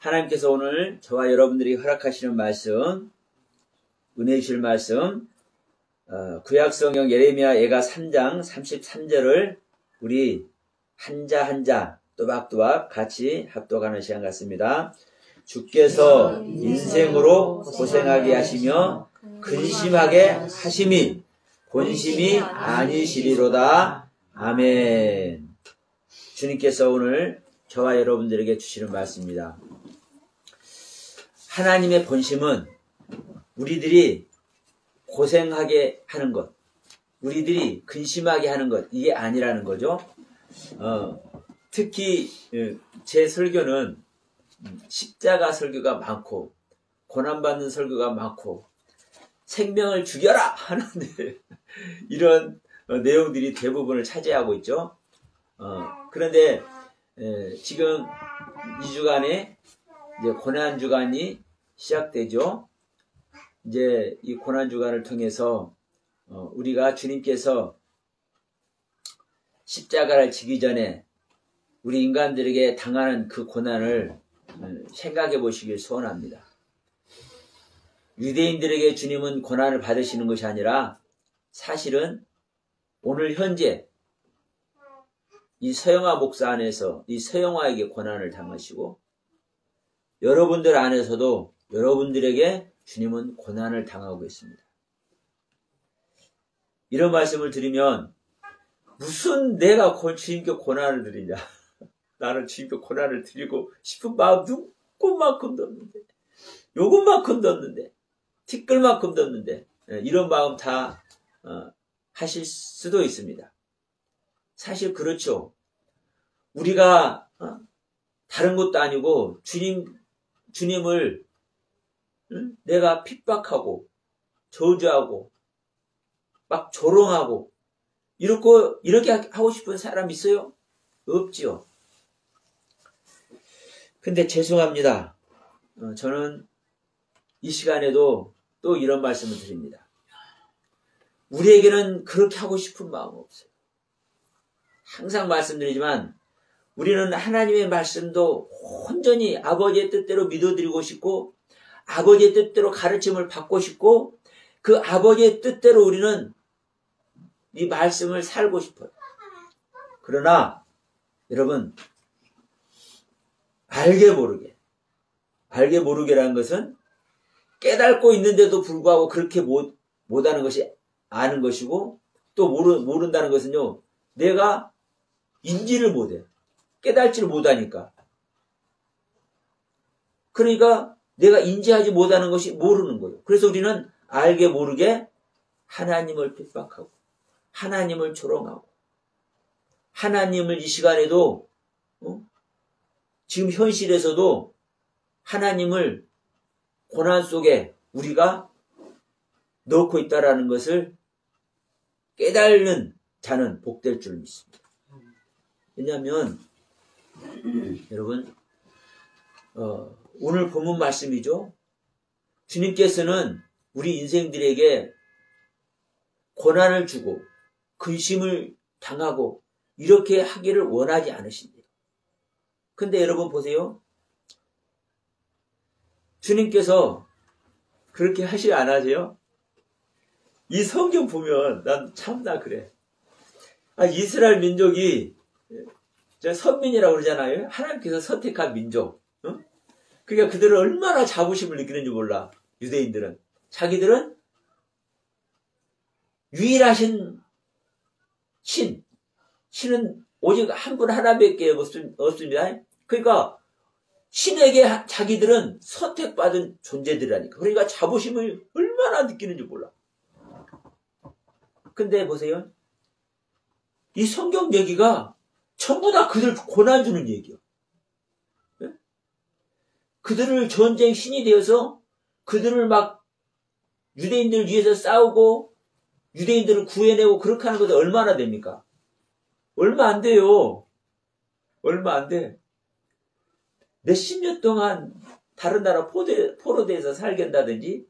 하나님께서 오늘 저와 여러분들이 허락하시는 말씀, 은혜 주실 말씀, 구약성경 예레미야 예가 3장 33절을 우리 한자 한자 또박또박 같이 합독하는 시간 같습니다. 주께서 인생으로 고생하게 하시며 근심하게 하심이 본심이 아니시리로다. 아멘. 주님께서 오늘 저와 여러분들에게 주시는 말씀입니다. 하나님의 본심은 우리들이 고생하게 하는 것, 우리들이 근심하게 하는 것, 이게 아니라는 거죠. 특히 제 설교는 십자가 설교가 많고 고난받는 설교가 많고 생명을 죽여라 하는데 이런 내용들이 대부분을 차지하고 있죠. 그런데 지금 이 주간에 이제 고난 주간이 시작되죠. 이제 이 고난 주간을 통해서 우리가 주님께서 십자가를 지기 전에 우리 인간들에게 당하는 그 고난을 생각해 보시길 소원합니다. 유대인들에게 주님은 고난을 받으시는 것이 아니라 사실은 오늘 현재 이 서영화 목사 안에서 이 서영화에게 고난을 당하시고 여러분들 안에서도 여러분들에게 주님은 고난을 당하고 있습니다. 이런 말씀을 드리면 무슨 내가 주님께 고난을 드리냐. 나는 주님께 고난을 드리고 싶은 마음 눈꽃만큼도 없는데 요것만큼도 없는데 티끌만큼도 없는데 이런 마음 다 하실 수도 있습니다. 사실 그렇죠. 우리가 다른 것도 아니고 주님을 내가 핍박하고 저주하고 막 조롱하고 이렇게 하고 싶은 사람 있어요? 없지요. 근데 죄송합니다. 저는 이 시간에도 또 이런 말씀을 드립니다. 우리에게는 그렇게 하고 싶은 마음 없어요. 항상 말씀드리지만 우리는 하나님의 말씀도 온전히 아버지의 뜻대로 믿어드리고 싶고 아버지의 뜻대로 가르침을 받고 싶고 그 아버지의 뜻대로 우리는 이 말씀을 살고 싶어요. 그러나 여러분 알게 모르게라는 것은 깨닫고 있는데도 불구하고 그렇게 못하는 것이 아는 것이고 또 모른다는 것은요 내가 인지를 못해. 깨닫지를 못하니까. 그러니까 내가 인지하지 못하는 것이 모르는 거예요. 그래서 우리는 알게 모르게 하나님을 핍박하고 하나님을 조롱하고 하나님을 이 시간에도 지금 현실에서도 하나님을 고난 속에 우리가 넣고 있다라는 것을 깨달는 자는 복될 줄 믿습니다. 왜냐하면 여러분 오늘 본문 말씀이죠. 주님께서는 우리 인생들에게 고난을 주고 근심을 당하고 이렇게 하기를 원하지 않으십니다. 근데 여러분 보세요. 주님께서 그렇게 하시지 않으세요? 이 성경 보면 난 참나 그래. 이스라엘 민족이 선민이라고 그러잖아요. 하나님께서 선택한 민족. 그러니까 그들은 얼마나 자부심을 느끼는지 몰라. 유대인들은. 자기들은 유일하신 신은 오직 한 분 하나밖에 없습니다. 그러니까 신에게 자기들은 선택받은 존재들이라니까. 그러니까 자부심을 얼마나 느끼는지 몰라. 근데 보세요. 이 성경 얘기가 전부 다 그들 고난 주는 얘기야. 네? 그들을 전쟁 신이 되어서 그들을 막 유대인들 위해서 싸우고 유대인들을 구해내고 그렇게 하는 것도 얼마나 됩니까? 얼마 안 돼요. 얼마 안 돼. 몇십 년 동안 다른 나라 포로대에서 살게 한다든지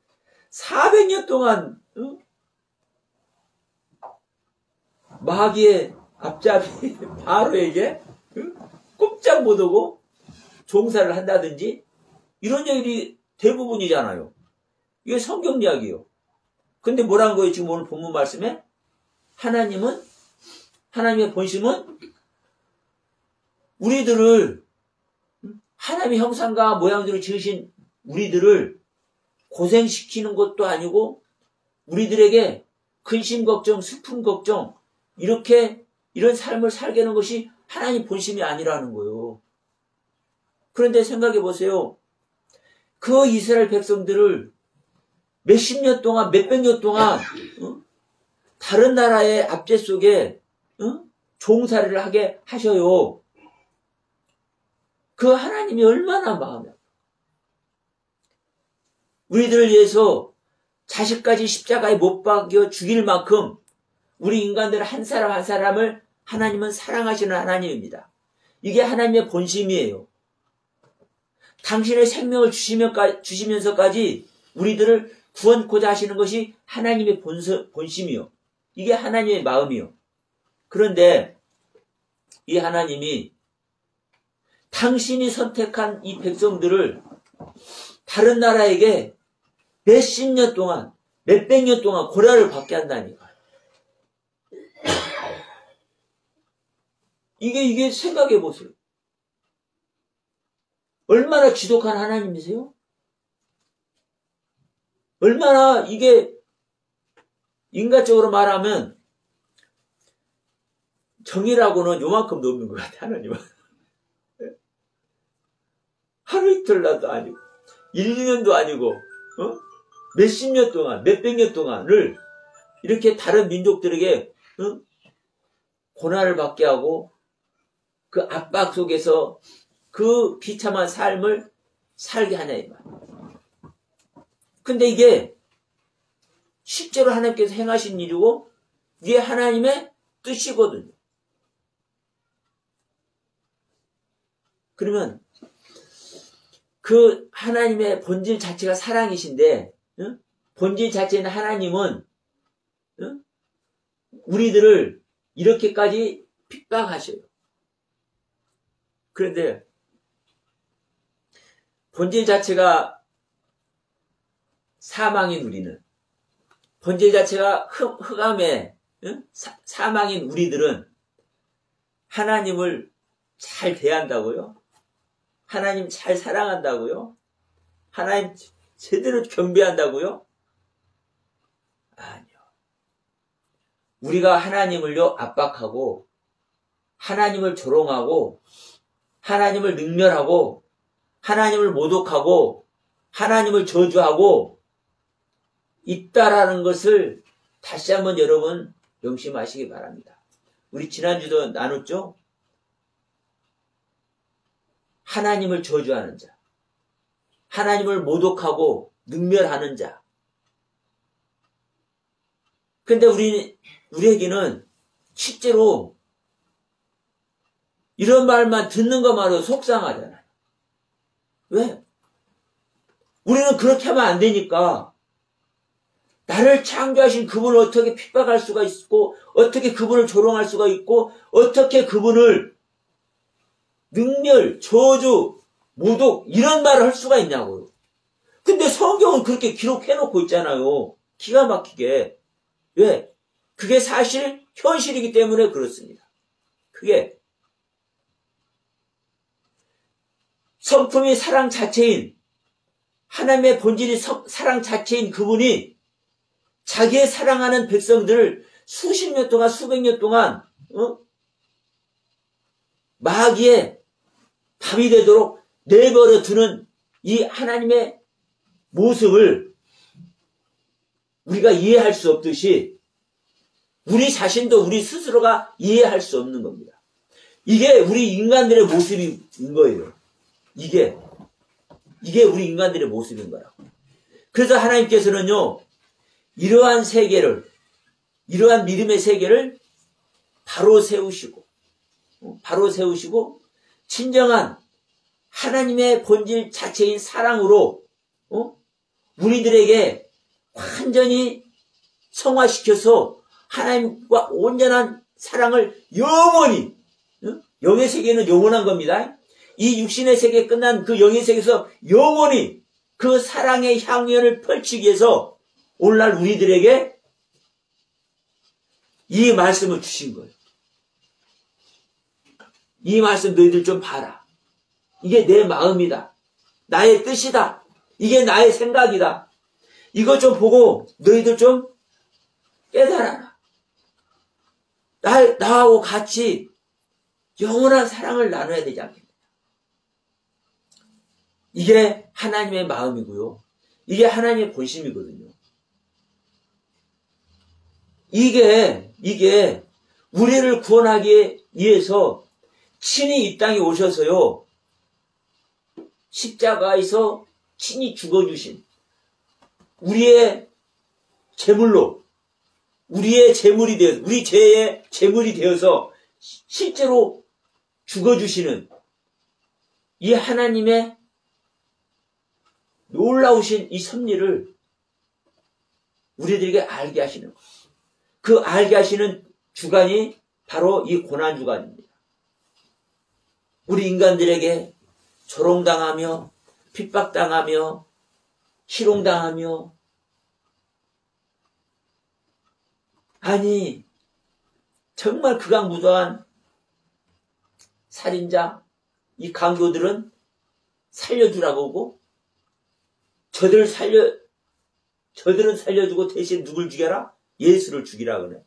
400년 동안 마귀의 앞잡이 바로에게 꼼짝 못하고 종사를 한다든지 이런 얘기들이 대부분이잖아요. 이게 성경 이야기예요. 근데 뭐라는 거예요? 지금 오늘 본문 말씀에? 하나님의 본심은 우리들을, 하나님의 형상과 모양대로 지으신 우리들을 고생시키는 것도 아니고, 우리들에게 근심 걱정, 슬픔 걱정, 이런 삶을 살게 하는 것이 하나님 본심이 아니라는 거예요. 그런데 생각해 보세요. 그 이스라엘 백성들을 몇십 년 동안, 몇백 년 동안, 다른 나라의 압제 속에, 종살이를 하게 하셔요. 그 하나님이 얼마나 마음이 아파. 우리들을 위해서 자식까지 십자가에 못 박여 죽일 만큼 우리 인간들 한 사람 한 사람을 하나님은 사랑하시는 하나님입니다. 이게 하나님의 본심이에요. 당신의 생명을 주시면서까지 우리들을 구원코자 하시는 것이 하나님의 본심이요. 이게 하나님의 마음이요. 그런데 이 하나님이 당신이 선택한 이 백성들을 다른 나라에게 몇십 년 동안, 몇백 년 동안 고난을 받게 한다니까요. 이게 생각해 보세요. 얼마나 지독한 하나님이세요? 얼마나 이게 인간적으로 말하면 정의라고는 요만큼도 없는 것 같아요, 하나님은. 하루 이틀날도 아니고, 1, 2년도 아니고, 몇십 년 동안, 몇백 년 동안을 이렇게 다른 민족들에게 고난을 받게 하고 그 압박 속에서 그 비참한 삶을 살게 하냐 이 말. 근데 이게 실제로 하나님께서 행하신 일이고 이게 하나님의 뜻이거든요. 그러면 그 하나님의 본질 자체가 사랑이신데 본질 자체는 하나님은 우리들을 이렇게까지 핍박하셔요. 그런데 본질 자체가 사망인 우리는, 본질 자체가 흑암의 사망인 우리들은 하나님을 잘 대한다고요? 하나님 잘 사랑한다고요? 하나님 제대로 경배한다고요? 아니요. 우리가 하나님을요 압박하고 하나님을 조롱하고 하나님을 능멸하고 하나님을 모독하고 하나님을 저주하고 있다라는 것을 다시 한번 여러분 명심하시기 바랍니다. 우리 지난주도 나눴죠? 하나님을 저주하는 자, 하나님을 모독하고 능멸하는 자. 근데 우리에게는 실제로 이런 말만 듣는 것만으로 속상하잖아요. 왜? 우리는 그렇게 하면 안 되니까. 나를 창조하신 그분을 어떻게 핍박할 수가 있고, 어떻게 그분을 조롱할 수가 있고, 어떻게 그분을 능멸, 저주, 모독 이런 말을 할 수가 있냐고요. 근데 성경은 그렇게 기록해놓고 있잖아요. 기가 막히게. 왜? 그게 사실 현실이기 때문에 그렇습니다. 그게 성품이 사랑 자체인 하나님의 본질이 사랑 자체인 그분이 자기의 사랑하는 백성들을 수십 년 동안 수백 년 동안 마귀의 밥이 되도록 내버려 두는 이 하나님의 모습을 우리가 이해할 수 없듯이 우리 자신도 우리 스스로가 이해할 수 없는 겁니다. 이게 우리 인간들의 모습인 거예요. 이게 우리 인간들의 모습인 거야. 그래서 하나님께서는요, 이러한 세계를, 이러한 믿음의 세계를 바로 세우시고, 진정한 하나님의 본질 자체인 사랑으로, 우리들에게 완전히 성화시켜서 하나님과 온전한 사랑을 영원히, 영의 세계는 영원한 겁니다. 이 육신의 세계 끝난 그 영의 세계에서 영원히 그 사랑의 향연을 펼치기 위해서 오늘날 우리들에게 이 말씀을 주신 거예요. 이 말씀 너희들 좀 봐라. 이게 내 마음이다. 나의 뜻이다. 이게 나의 생각이다. 이거 좀 보고 너희들 좀 깨달아라. 나하고 같이 영원한 사랑을 나눠야 되지 않겠냐. 이게 하나님의 마음이고요. 이게 하나님의 본심이거든요. 이게 우리를 구원하기 위해서 친히 이 땅에 오셔서요. 십자가에서 친히 죽어주신 우리의 제물로 우리의 제물이 되어서 우리 죄의 제물이 되어서 실제로 죽어주시는 이 하나님의 놀라우신 이 섭리를 우리들에게 알게 하시는 거예요. 그 알게 하시는 주간이 바로 이 고난주간입니다. 우리 인간들에게 조롱당하며 핍박당하며 희롱당하며 아니 정말 극악무도한 살인자 이 강도들은 살려주라고 하고 저들은 살려주고 대신 누굴 죽여라? 예수를 죽이라 그래.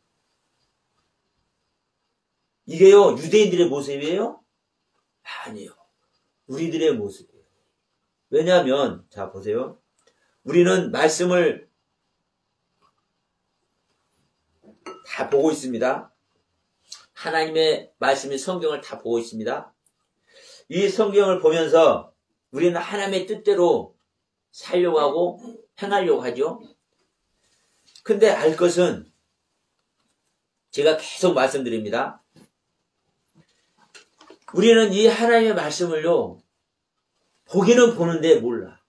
이게요 유대인들의 모습이에요? 아니요. 우리들의 모습이에요. 왜냐하면 자 보세요. 우리는 말씀을 다 보고 있습니다. 하나님의 말씀이 성경을 다 보고 있습니다. 이 성경을 보면서 우리는 하나님의 뜻대로 살려고 하고 행하려고 하죠. 근데 알 것은 제가 계속 말씀드립니다. 우리는 이 하나님의 말씀을요 보기는 보는데 몰라.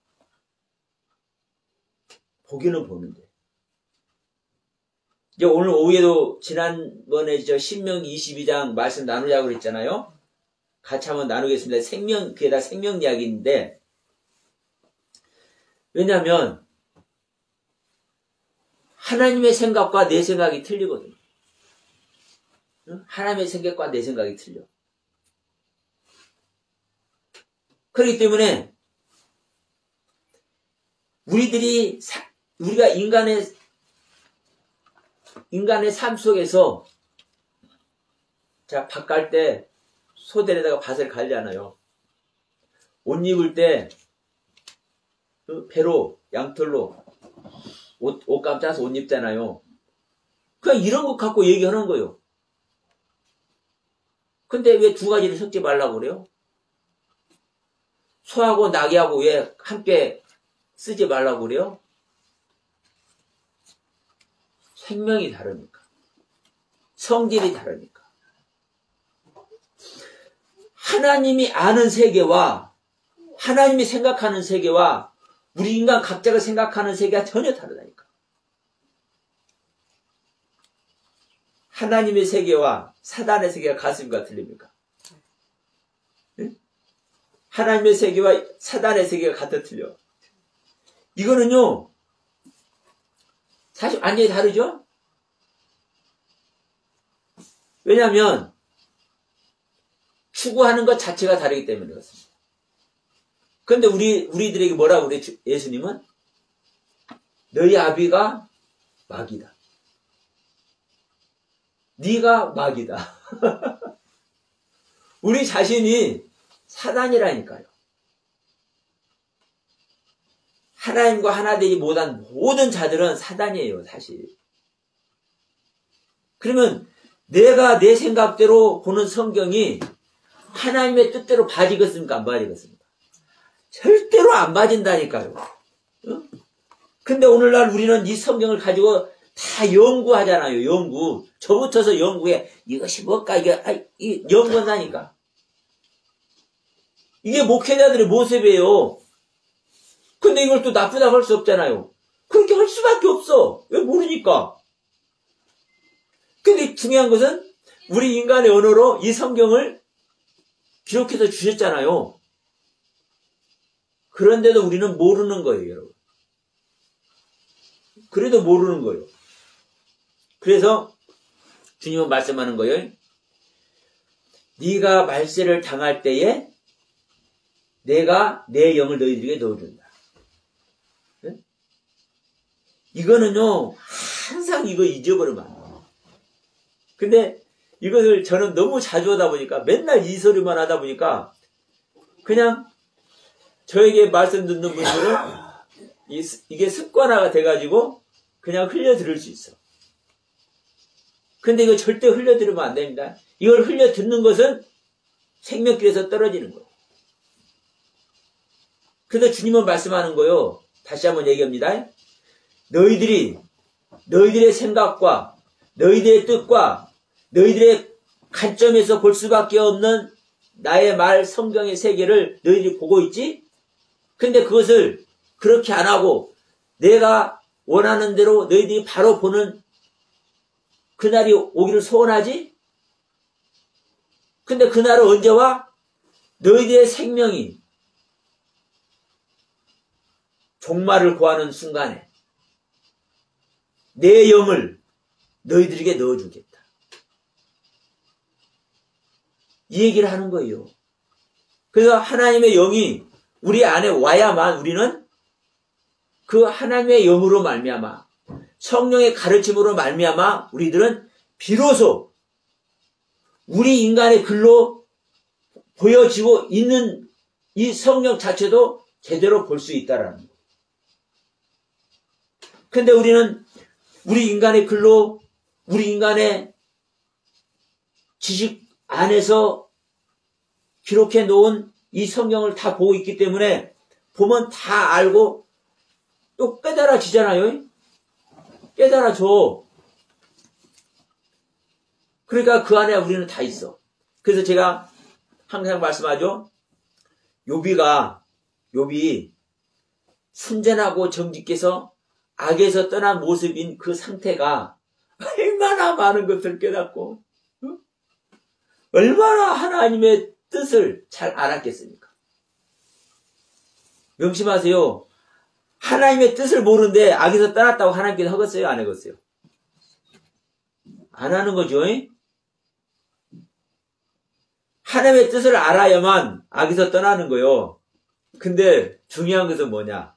보기는 보는데. 이제 오늘 오후에도 지난번에 신명기 22장 말씀 나누자고 그랬잖아요. 같이 한번 나누겠습니다. 그게 생명 이야기인데 왜냐하면 하나님의 생각과 내 생각이 틀리거든요. 하나님의 생각과 내 생각이 틀려. 그렇기 때문에 우리가 인간의 삶 속에서 자, 밥 갈 때 소대에다가 밭을 갈잖아요. 옷 입을 때 배로 양털로 옷감 짜서 옷 입잖아요. 그냥 이런 것 갖고 얘기하는 거예요. 근데 왜 두 가지를 섞지 말라고 그래요? 소하고 나귀하고 왜 함께 쓰지 말라고 그래요? 생명이 다르니까. 성질이 다르니까. 하나님이 아는 세계와 하나님이 생각하는 세계와 우리 인간 각자가 생각하는 세계가 전혀 다르다니까. 하나님의 세계와 사단의 세계가 같습니까? 틀립니까? 네? 하나님의 세계와 사단의 세계가 같아 틀려. 이거는요, 사실 완전히 다르죠? 왜냐하면 추구하는 것 자체가 다르기 때문에 그렇습니다. 그런데 우리들에게 뭐라고 그래? 예수님은 너희 아비가 마귀다. 네가 마귀다. 우리 자신이 사단이라니까요. 하나님과 하나 되지 못한 모든 자들은 사단이에요, 사실. 그러면 내가 내 생각대로 보는 성경이 하나님의 뜻대로 봐지겠습니까? 안 봐지겠습니까? 절대로 안 봐진다니까요. 근데 오늘날 우리는 이 성경을 가지고 다 연구하잖아요, 연구. 저부터서 연구해. 이것이 뭘까? 이게 연구한다니까. 이게 목회자들의 모습이에요. 근데 이걸 또 나쁘다고 할 수 없잖아요. 그렇게 할 수밖에 없어. 왜 모르니까. 근데 중요한 것은 우리 인간의 언어로 이 성경을 기록해서 주셨잖아요. 그런데도 우리는 모르는 거예요, 여러분. 그래도 모르는 거예요. 그래서 주님은 말씀하는 거예요. 네가 말세를 당할 때에 내가 내 영을 너희들에게 넣어준다. 네? 이거는요, 항상 이거 잊어버리면 안 돼요. 근데 이것을 저는 너무 자주 하다 보니까 맨날 이 소리만 하다 보니까 그냥 저에게 말씀 듣는 분들은 이게 습관화가 돼가지고 그냥 흘려 들을 수 있어. 근데 이거 절대 흘려 들으면 안 됩니다. 이걸 흘려 듣는 것은 생명길에서 떨어지는 거예요. 그래서 주님은 말씀하는 거요. 다시 한번 얘기합니다. 너희들의 생각과 너희들의 뜻과 너희들의 관점에서 볼 수밖에 없는 나의 말 성경의 세계를 너희들이 보고 있지? 근데 그것을 그렇게 안 하고 내가 원하는 대로 너희들이 바로 보는 그날이 오기를 소원하지? 근데 그날은 언제 와? 너희들의 생명이 종말을 구하는 순간에 내 영을 너희들에게 넣어주겠다. 이 얘기를 하는 거예요. 그래서 하나님의 영이 우리 안에 와야만 우리는 그 하나님의 영으로 말미암아 성령의 가르침으로 말미암아 우리들은 비로소 우리 인간의 글로 보여지고 있는 이 성령 자체도 제대로 볼 수 있다라는 거예요. 근데 우리는 우리 인간의 글로 우리 인간의 지식 안에서 기록해 놓은 이 성경을 다 보고 있기 때문에 보면 다 알고 또 깨달아지잖아요. 깨달아져. 그러니까 그 안에 우리는 다 있어. 그래서 제가 항상 말씀하죠. 욥이 순전하고 정직해서 악에서 떠난 모습인 그 상태가 얼마나 많은 것을 깨닫고 얼마나 하나님의 뜻을 잘 알았겠습니까? 명심하세요. 하나님의 뜻을 모르는데 악에서 떠났다고 하나님께서 하겠어요? 안 하겠어요? 안 하는 거죠. 하나님의 뜻을 알아야만 악에서 떠나는 거요. 근데 중요한 것은 뭐냐?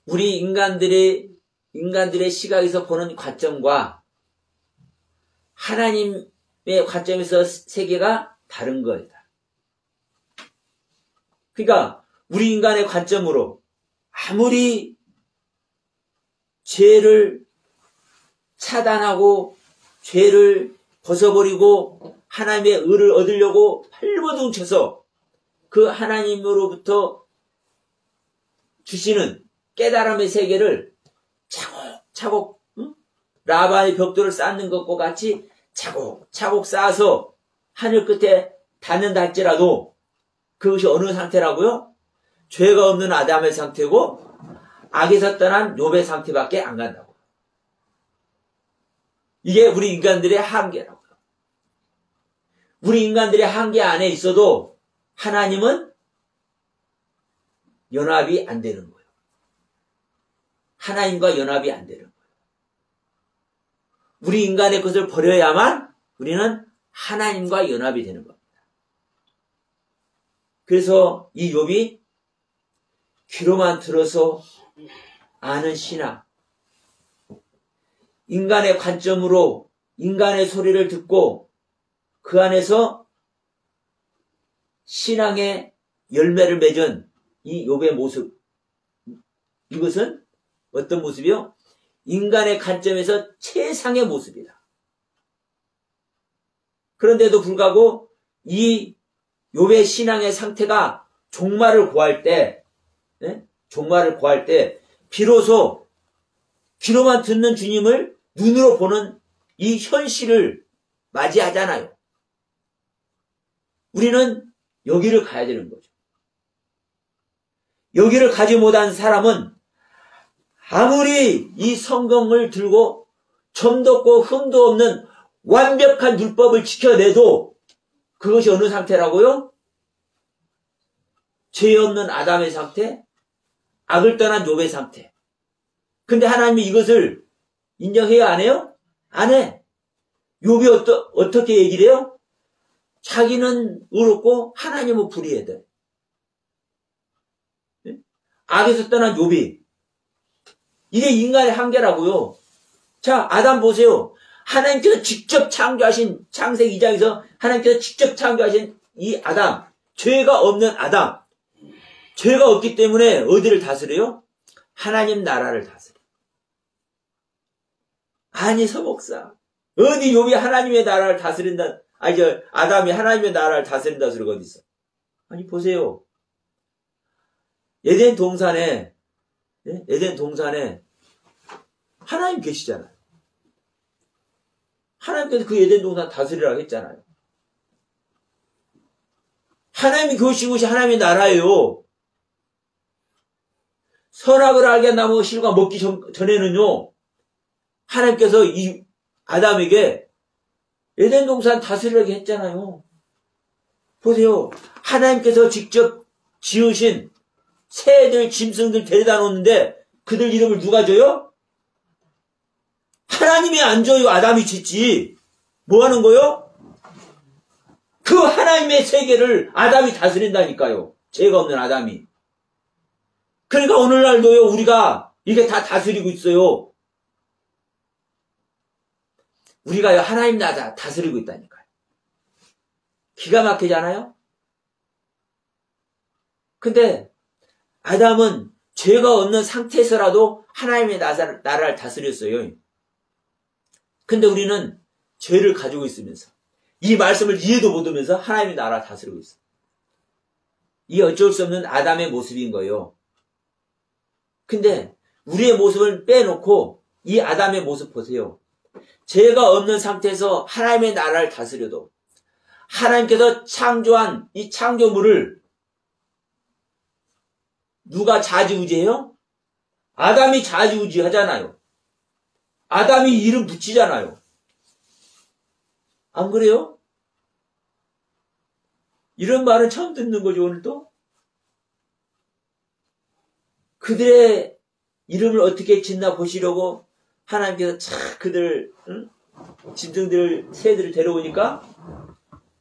우리 인간들의 시각에서 보는 관점과 하나님의 관점에서 세계가 다른 거다. 그러니까 우리 인간의 관점으로 아무리 죄를 차단하고 죄를 벗어버리고 하나님의 의를 얻으려고 발버둥 쳐서 그 하나님으로부터 주시는 깨달음의 세계를 차곡차곡 라바의 벽돌을 쌓는 것과 같이 차곡차곡 쌓아서 하늘 끝에 닿는다 할지라도 그것이 어느 상태라고요? 죄가 없는 아담의 상태고 악에서 떠난 욥의 상태밖에 안 간다고. 이게 우리 인간들의 한계라고요. 우리 인간들의 한계 안에 있어도 하나님은 연합이 안 되는 거예요. 하나님과 연합이 안 되는 거예요. 우리 인간의 것을 버려야만 우리는 하나님과 연합이 되는 겁니다. 그래서 이 욥이 귀로만 들어서 아는 신앙, 인간의 관점으로 인간의 소리를 듣고 그 안에서 신앙의 열매를 맺은 이 욥의 모습, 이것은 어떤 모습이요? 인간의 관점에서 최상의 모습이다. 그런데도 불구하고 이 욥의 신앙의 상태가 종말을 구할 때 비로소 귀로만 듣는 주님을 눈으로 보는 이 현실을 맞이하잖아요. 우리는 여기를 가야 되는 거죠. 여기를 가지 못한 사람은 아무리 이 성경을 들고 점도 없고 흠도 없는 완벽한 율법을 지켜내도 그것이 어느 상태라고요? 죄 없는 아담의 상태, 악을 떠난 욥의 상태. 근데 하나님이 이것을 인정해요, 안 해요? 안 해. 욥이 어떻게 얘기를 해요? 자기는 의롭고 하나님은 불의해야. 악에서 떠난 욥이. 이게 인간의 한계라고요. 자, 아담 보세요. 하나님께서 직접 창조하신 창세기 2장에서 하나님께서 직접 창조하신 이 아담, 죄가 없는 아담, 죄가 없기 때문에 어디를 다스려요? 하나님 나라를 다스려. 아니, 서목사. 어디 욥이 하나님의 나라를 다스린다, 아담이 하나님의 나라를 다스린다 소리가 어디 있어? 아니, 보세요. 에덴 동산에 하나님 계시잖아요. 하나님께서 그 에덴 동산 다스리라고 했잖아요. 하나님이 계신 곳이 하나님의 나라예요. 선악을 알게 한 나무 실과 먹기 전에는요, 하나님께서 이 아담에게 에덴 동산 다스리라고 했잖아요. 보세요. 하나님께서 직접 지으신 새들, 짐승들 데려다 놓는데 그들 이름을 누가 줘요? 하나님이 안 줘요. 아담이 짓지. 뭐 하는 거요? 그 하나님의 세계를 아담이 다스린다니까요. 죄가 없는 아담이. 그러니까 오늘날도요, 우리가 이게 다 다스리고 있어요. 우리가요, 하나님 나라 다스리고 있다니까요. 기가 막히잖아요? 근데 아담은 죄가 없는 상태에서라도 하나님의 나라를 다스렸어요. 근데 우리는 죄를 가지고 있으면서 이 말씀을 이해도 못하면서 하나님의 나라를 다스리고 있어요. 이게 어쩔 수 없는 아담의 모습인 거예요. 근데 우리의 모습을 빼놓고 이 아담의 모습 보세요. 죄가 없는 상태에서 하나님의 나라를 다스려도 하나님께서 창조한 이 창조물을 누가 좌지우지해요? 아담이 좌지우지하잖아요. 아담이 이름 붙이잖아요. 안 그래요? 이런 말은 처음 듣는 거죠, 오늘도? 그들의 이름을 어떻게 짓나 보시려고 하나님께서 착 그들, 짐승들, 새들을 데려오니까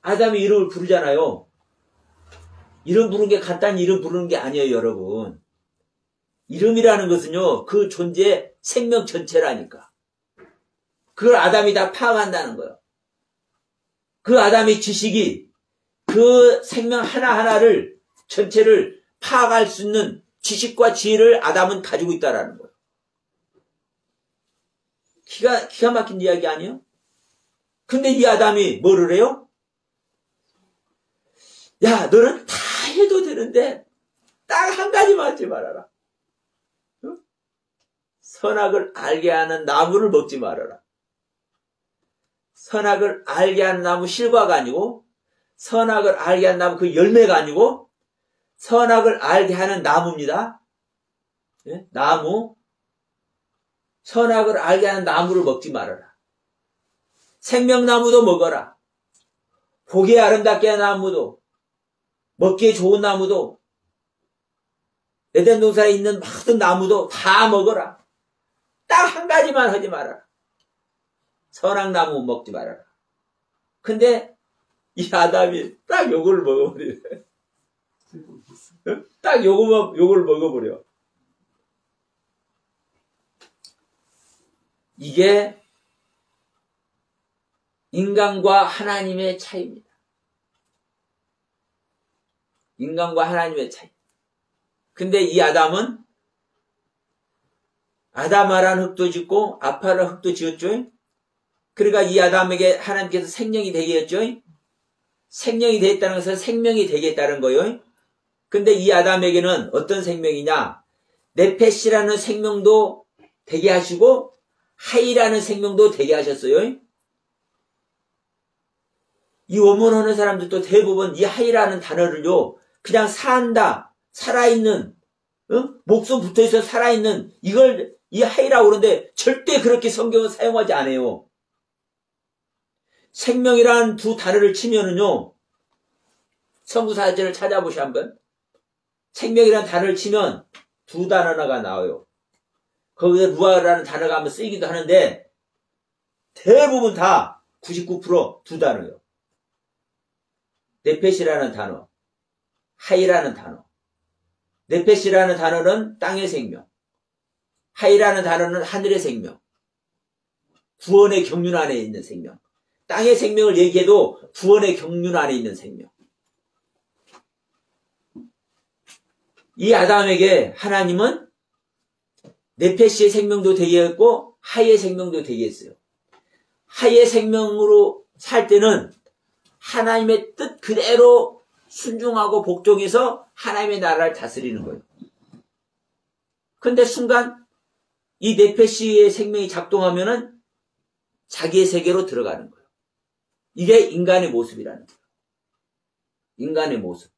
아담이 이름을 부르잖아요. 이름 부르는 게 간단히 이름 부르는 게 아니에요, 여러분. 이름이라는 것은요, 그 존재의 생명 전체라니까. 그걸 아담이 다 파악한다는 거예요. 그 아담의 지식이 그 생명 하나하나를, 전체를 파악할 수 있는 지식과 지혜를 아담은 가지고 있다라는 거예요. 기가 막힌 이야기 아니에요? 근데 이 아담이 뭐를 해요? 야, 너는 다 해도 되는데 딱 한 가지만 하지 말아라. 응? 선악을 알게 하는 나무를 먹지 말아라. 선악을 알게 하는 나무 실과가 아니고, 선악을 알게 하는 나무 그 열매가 아니고, 선악을 알게 하는 나무입니다. 예? 나무. 선악을 알게 하는 나무를 먹지 말아라. 생명나무도 먹어라. 보기에 아름답게 하는 나무도, 먹기에 좋은 나무도, 에덴 동산에 있는 모든 나무도 다 먹어라. 딱 한 가지만 하지 말아라. 선악나무 먹지 말아라. 근데 이 아담이 딱 요걸 먹어버리네. 딱 요걸 먹어버려. 이게 인간과 하나님의 차이입니다. 인간과 하나님의 차이. 근데 이 아담은 아담아라는 흙도 짓고 아파라는 흙도 지었죠. 그러니까 이 아담에게 하나님께서 생명이 되게 했죠. 생명이 되겠다는 것은 생명이 되겠다는 거예요. 근데 이 아담에게는 어떤 생명이냐? 네페시라는 생명도 되게 하시고 하이라는 생명도 되게 하셨어요. 이 원문하는 사람들도 대부분 이 하이라는 단어를요, 그냥 산다, 살아있는, 목숨 붙어있어 살아있는, 이걸 이 하이라고 그러는데 절대 그렇게 성경은 사용하지 않아요. 생명이라는 두 단어를 치면은요, 성구사전을 찾아보시 한번. 생명이라는 단어를 치면 두 단어가 나와요. 거기서 루아라는 단어가 한번 쓰이기도 하는데 대부분 다 99% 두 단어예요. 네펫이라는 단어, 하이라는 단어. 네펫이라는 단어는 땅의 생명, 하이라는 단어는 하늘의 생명, 구원의 경륜 안에 있는 생명. 땅의 생명을 얘기해도 구원의 경륜 안에 있는 생명. 이 아담에게 하나님은 네펫의 생명도 되게 했고 하이의 생명도 되게 했어요. 하이의 생명으로 살 때는 하나님의 뜻 그대로 순종하고 복종해서 하나님의 나라를 다스리는 거예요. 근데 순간 이 네펫의 생명이 작동하면은 자기의 세계로 들어가는 거예요. 이게 인간의 모습이라는 거예요. 인간의 모습.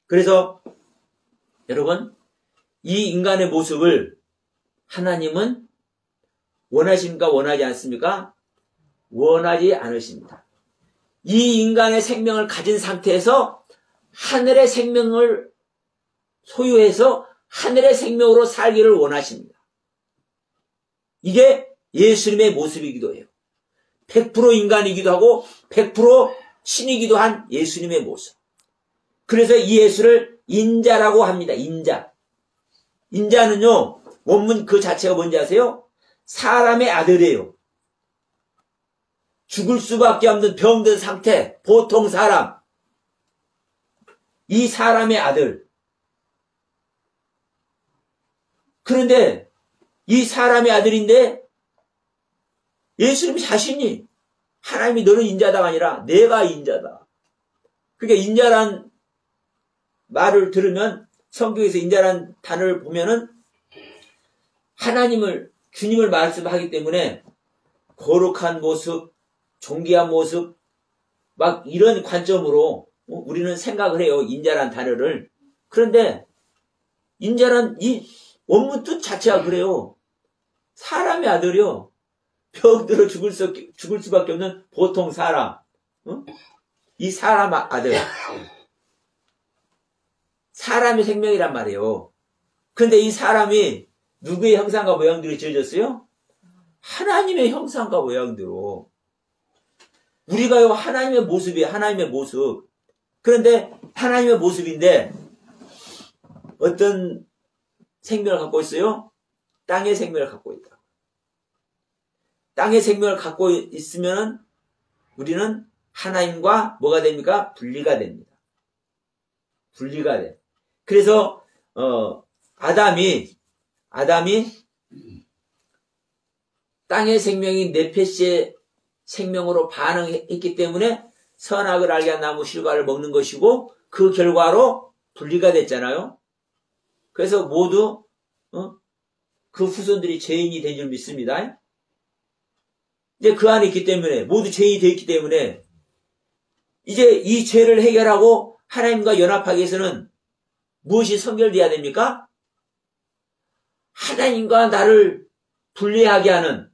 그래서 여러분, 이 인간의 모습을 하나님은 원하십니까? 원하지 않습니까? 원하지 않으십니다. 이 인간의 생명을 가진 상태에서 하늘의 생명을 소유해서 하늘의 생명으로 살기를 원하십니다. 이게 예수님의 모습이기도 해요. 100% 인간이기도 하고 100% 신이기도 한 예수님의 모습. 그래서 이 예수를 인자라고 합니다. 인자. 인자는요, 원문 그 자체가 뭔지 아세요? 사람의 아들이에요. 죽을 수밖에 없는 병든 상태, 보통 사람. 이 사람의 아들. 그런데 이 사람의 아들인데 예수님 자신이 하나님이 너는 인자다가 아니라 내가 인자다. 그러니까 인자란 말을 들으면 성경에서 인자란 단어를 보면은 하나님을 주님을 말씀하기 때문에 거룩한 모습, 존귀한 모습 막 이런 관점으로 우리는 생각을 해요. 인자란 단어를. 그런데 인자란 이 원문 뜻 자체가 그래요. 사람의 아들이요. 병들어 죽을 수밖에 없는 보통 사람. 이 사람 아들. 사람의 생명이란 말이에요. 그런데 이 사람이 누구의 형상과 모양대로 지어졌어요? 하나님의 형상과 모양대로. 우리가요, 하나님의 모습이에요. 하나님의 모습. 그런데 하나님의 모습인데 어떤 생명을 갖고 있어요? 땅의 생명을 갖고 있다. 땅의 생명을 갖고 있으면 우리는 하나님과 뭐가 됩니까? 분리가 됩니다. 분리가 돼. 그래서 아담이 땅의 생명인 네펫의 생명으로 반응했기 때문에 선악을 알게 한 나무 실과를 먹는 것이고 그 결과로 분리가 됐잖아요. 그래서 모두 그 후손들이 죄인이 된 줄 믿습니다. 이제 그 안에 있기 때문에 모두 죄인이 되어 있기 때문에 이제 이 죄를 해결하고 하나님과 연합하기 위해서는 무엇이 선결돼야 됩니까? 하나님과 나를 분리하게 하는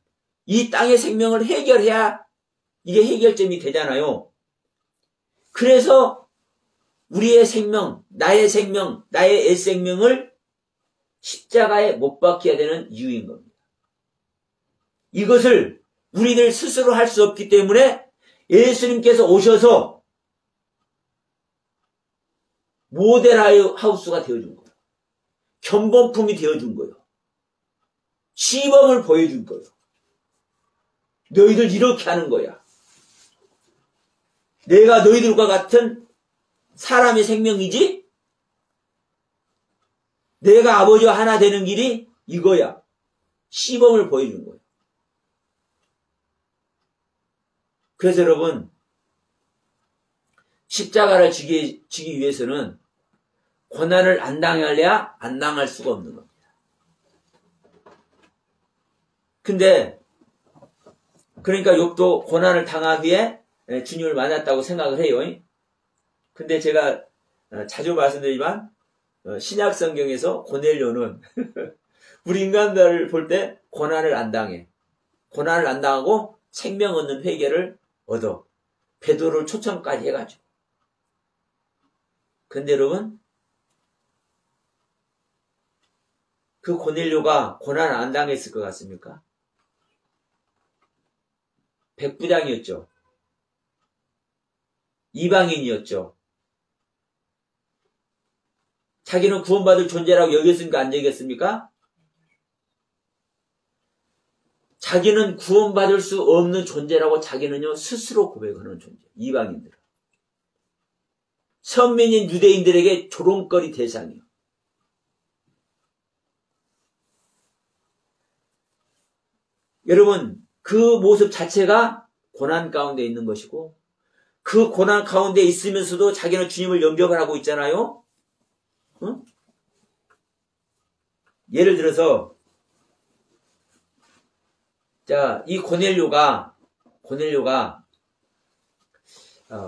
이 땅의 생명을 해결해야 이게 해결점이 되잖아요. 그래서 우리의 생명, 나의 옛생명을 십자가에 못 박혀야 되는 이유인 겁니다. 이것을 우리들 스스로 할 수 없기 때문에 예수님께서 오셔서 모델 하우스가 되어준 거예요. 견본품이 되어준 거예요. 시범을 보여준 거예요. 너희들 이렇게 하는 거야. 내가 너희들과 같은 사람의 생명이지? 내가 아버지와 하나 되는 길이 이거야. 시범을 보여준 거예요. 그래서 여러분, 십자가를 지기 위해서는 고난을 안 당할래야 안 당할 수가 없는 겁니다. 근데 그러니까 욥도 고난을 당하기에 주님을 만났다고 생각을 해요. 근데 제가 자주 말씀드리지만 신약 성경에서 고넬료는 우리 인간들을 볼 때 고난을 안 당해. 고난을 안 당하고 생명 얻는 회개를 얻어. 베드로를 초청까지 해가지고. 근데 여러분, 그 고넬료가 고난 안 당했을 것 같습니까? 백부장이었죠. 이방인이었죠. 자기는 구원받을 존재라고 여겼습니까? 안 여겼습니까? 자기는 구원받을 수 없는 존재라고 자기는요 스스로 고백하는 존재. 이방인들. 선민인 유대인들에게 조롱거리 대상이요. 여러분, 그 모습 자체가 고난 가운데 있는 것이고, 그 고난 가운데 있으면서도 자기는 주님을 영접을 하고 있잖아요. 응? 예를 들어서, 자, 이 고넬료가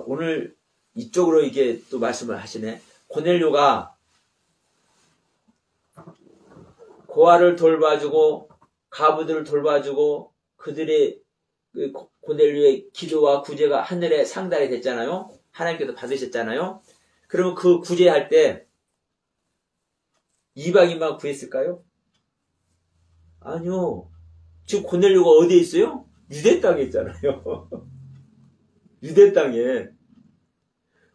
오늘 이쪽으로 이게 또 말씀을 하시네. 고넬료가 고아를 돌봐주고 가부들을 돌봐주고 그들의 고넬료의 기도와 구제가 하늘에 상달이 됐잖아요. 하나님께서 받으셨잖아요. 그러면 그 구제할 때 이방인만 구했을까요? 아니요. 지금 고넬료가 어디에 있어요? 유대 땅에 있잖아요. 유대 땅에.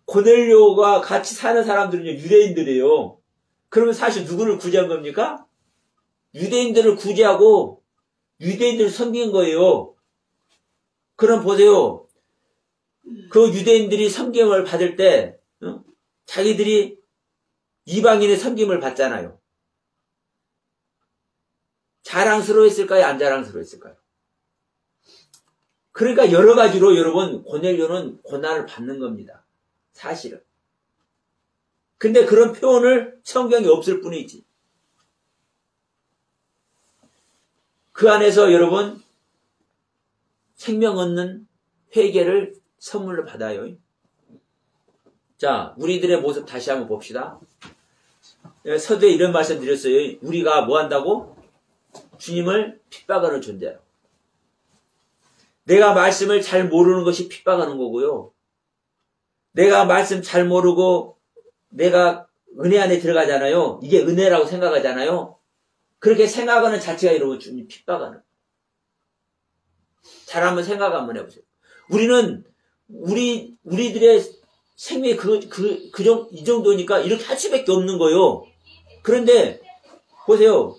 고넬료가 같이 사는 사람들은요, 유대인들이에요. 그러면 사실 누구를 구제한 겁니까? 유대인들을 구제하고 유대인들을 섬긴 거예요. 그럼 보세요. 그 유대인들이 섬김을 받을 때 자기들이 이방인의 섬김을 받잖아요. 자랑스러워했을까요? 안 자랑스러워했을까요? 그러니까 여러 가지로 여러분 고넬료는 고난을 받는 겁니다. 사실은. 근데 그런 표현을 성경에 없을 뿐이지. 그 안에서 여러분 생명 얻는 회개를 선물로 받아요. 자, 우리들의 모습 다시 한번 봅시다. 서두에 이런 말씀 드렸어요. 우리가 뭐 한다고? 주님을 핍박하는 존재라고. 내가 말씀을 잘 모르는 것이 핍박하는 거고요. 내가 말씀 잘 모르고 내가 은혜 안에 들어가잖아요. 이게 은혜라고 생각하잖아요. 그렇게 생각하는 자체가 여러분 주님 핍박하는. 잘 한번 생각 한번 해보세요. 우리는 우리들의 생명이 이 정도니까 이렇게 할 수밖에 없는 거예요. 그런데 보세요.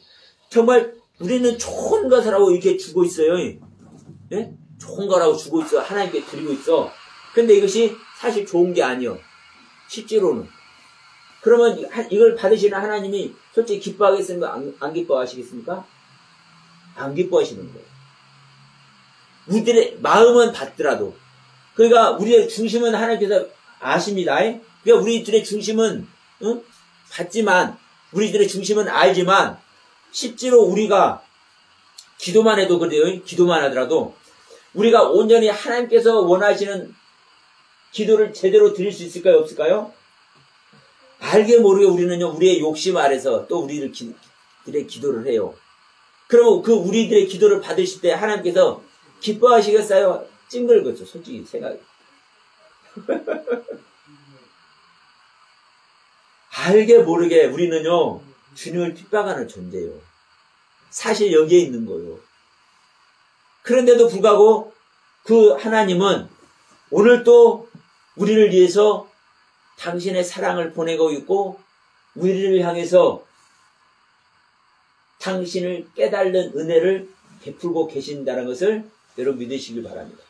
정말 우리는 좋은 것을 하고 이렇게 주고 있어요. 예? 좋은 거라고 주고 있어. 하나님께 드리고 있어. 근데 이것이 사실 좋은 게 아니요. 실제로는. 그러면 이걸 받으시는 하나님이 솔직히 기뻐하겠습니까? 안 기뻐하시겠습니까? 안 기뻐하시는 거예요. 우리들의 마음은 받더라도. 그러니까 우리의 중심은 하나님께서 아십니다. 그러니까 우리들의 중심은 받지만 우리들의 중심은 알지만 실제로 우리가 기도만 해도 그래요. 기도만 하더라도 우리가 온전히 하나님께서 원하시는 기도를 제대로 드릴 수 있을까요? 없을까요? 알게 모르게 우리는요, 우리의 욕심 아래서 또 우리들의 기도를 해요. 그러면 그 우리들의 기도를 받으실 때 하나님께서 기뻐하시겠어요? 찡글겠죠, 솔직히 생각이. 알게 모르게 우리는요, 주님을 핍박하는 존재예요. 사실 여기에 있는 거예요. 그런데도 불구하고 그 하나님은 오늘 또 우리를 위해서 당신의 사랑을 보내고 있고 우리를 향해서 당신을 깨달는 은혜를 베풀고 계신다는 것을 여러분 믿으시길 바랍니다.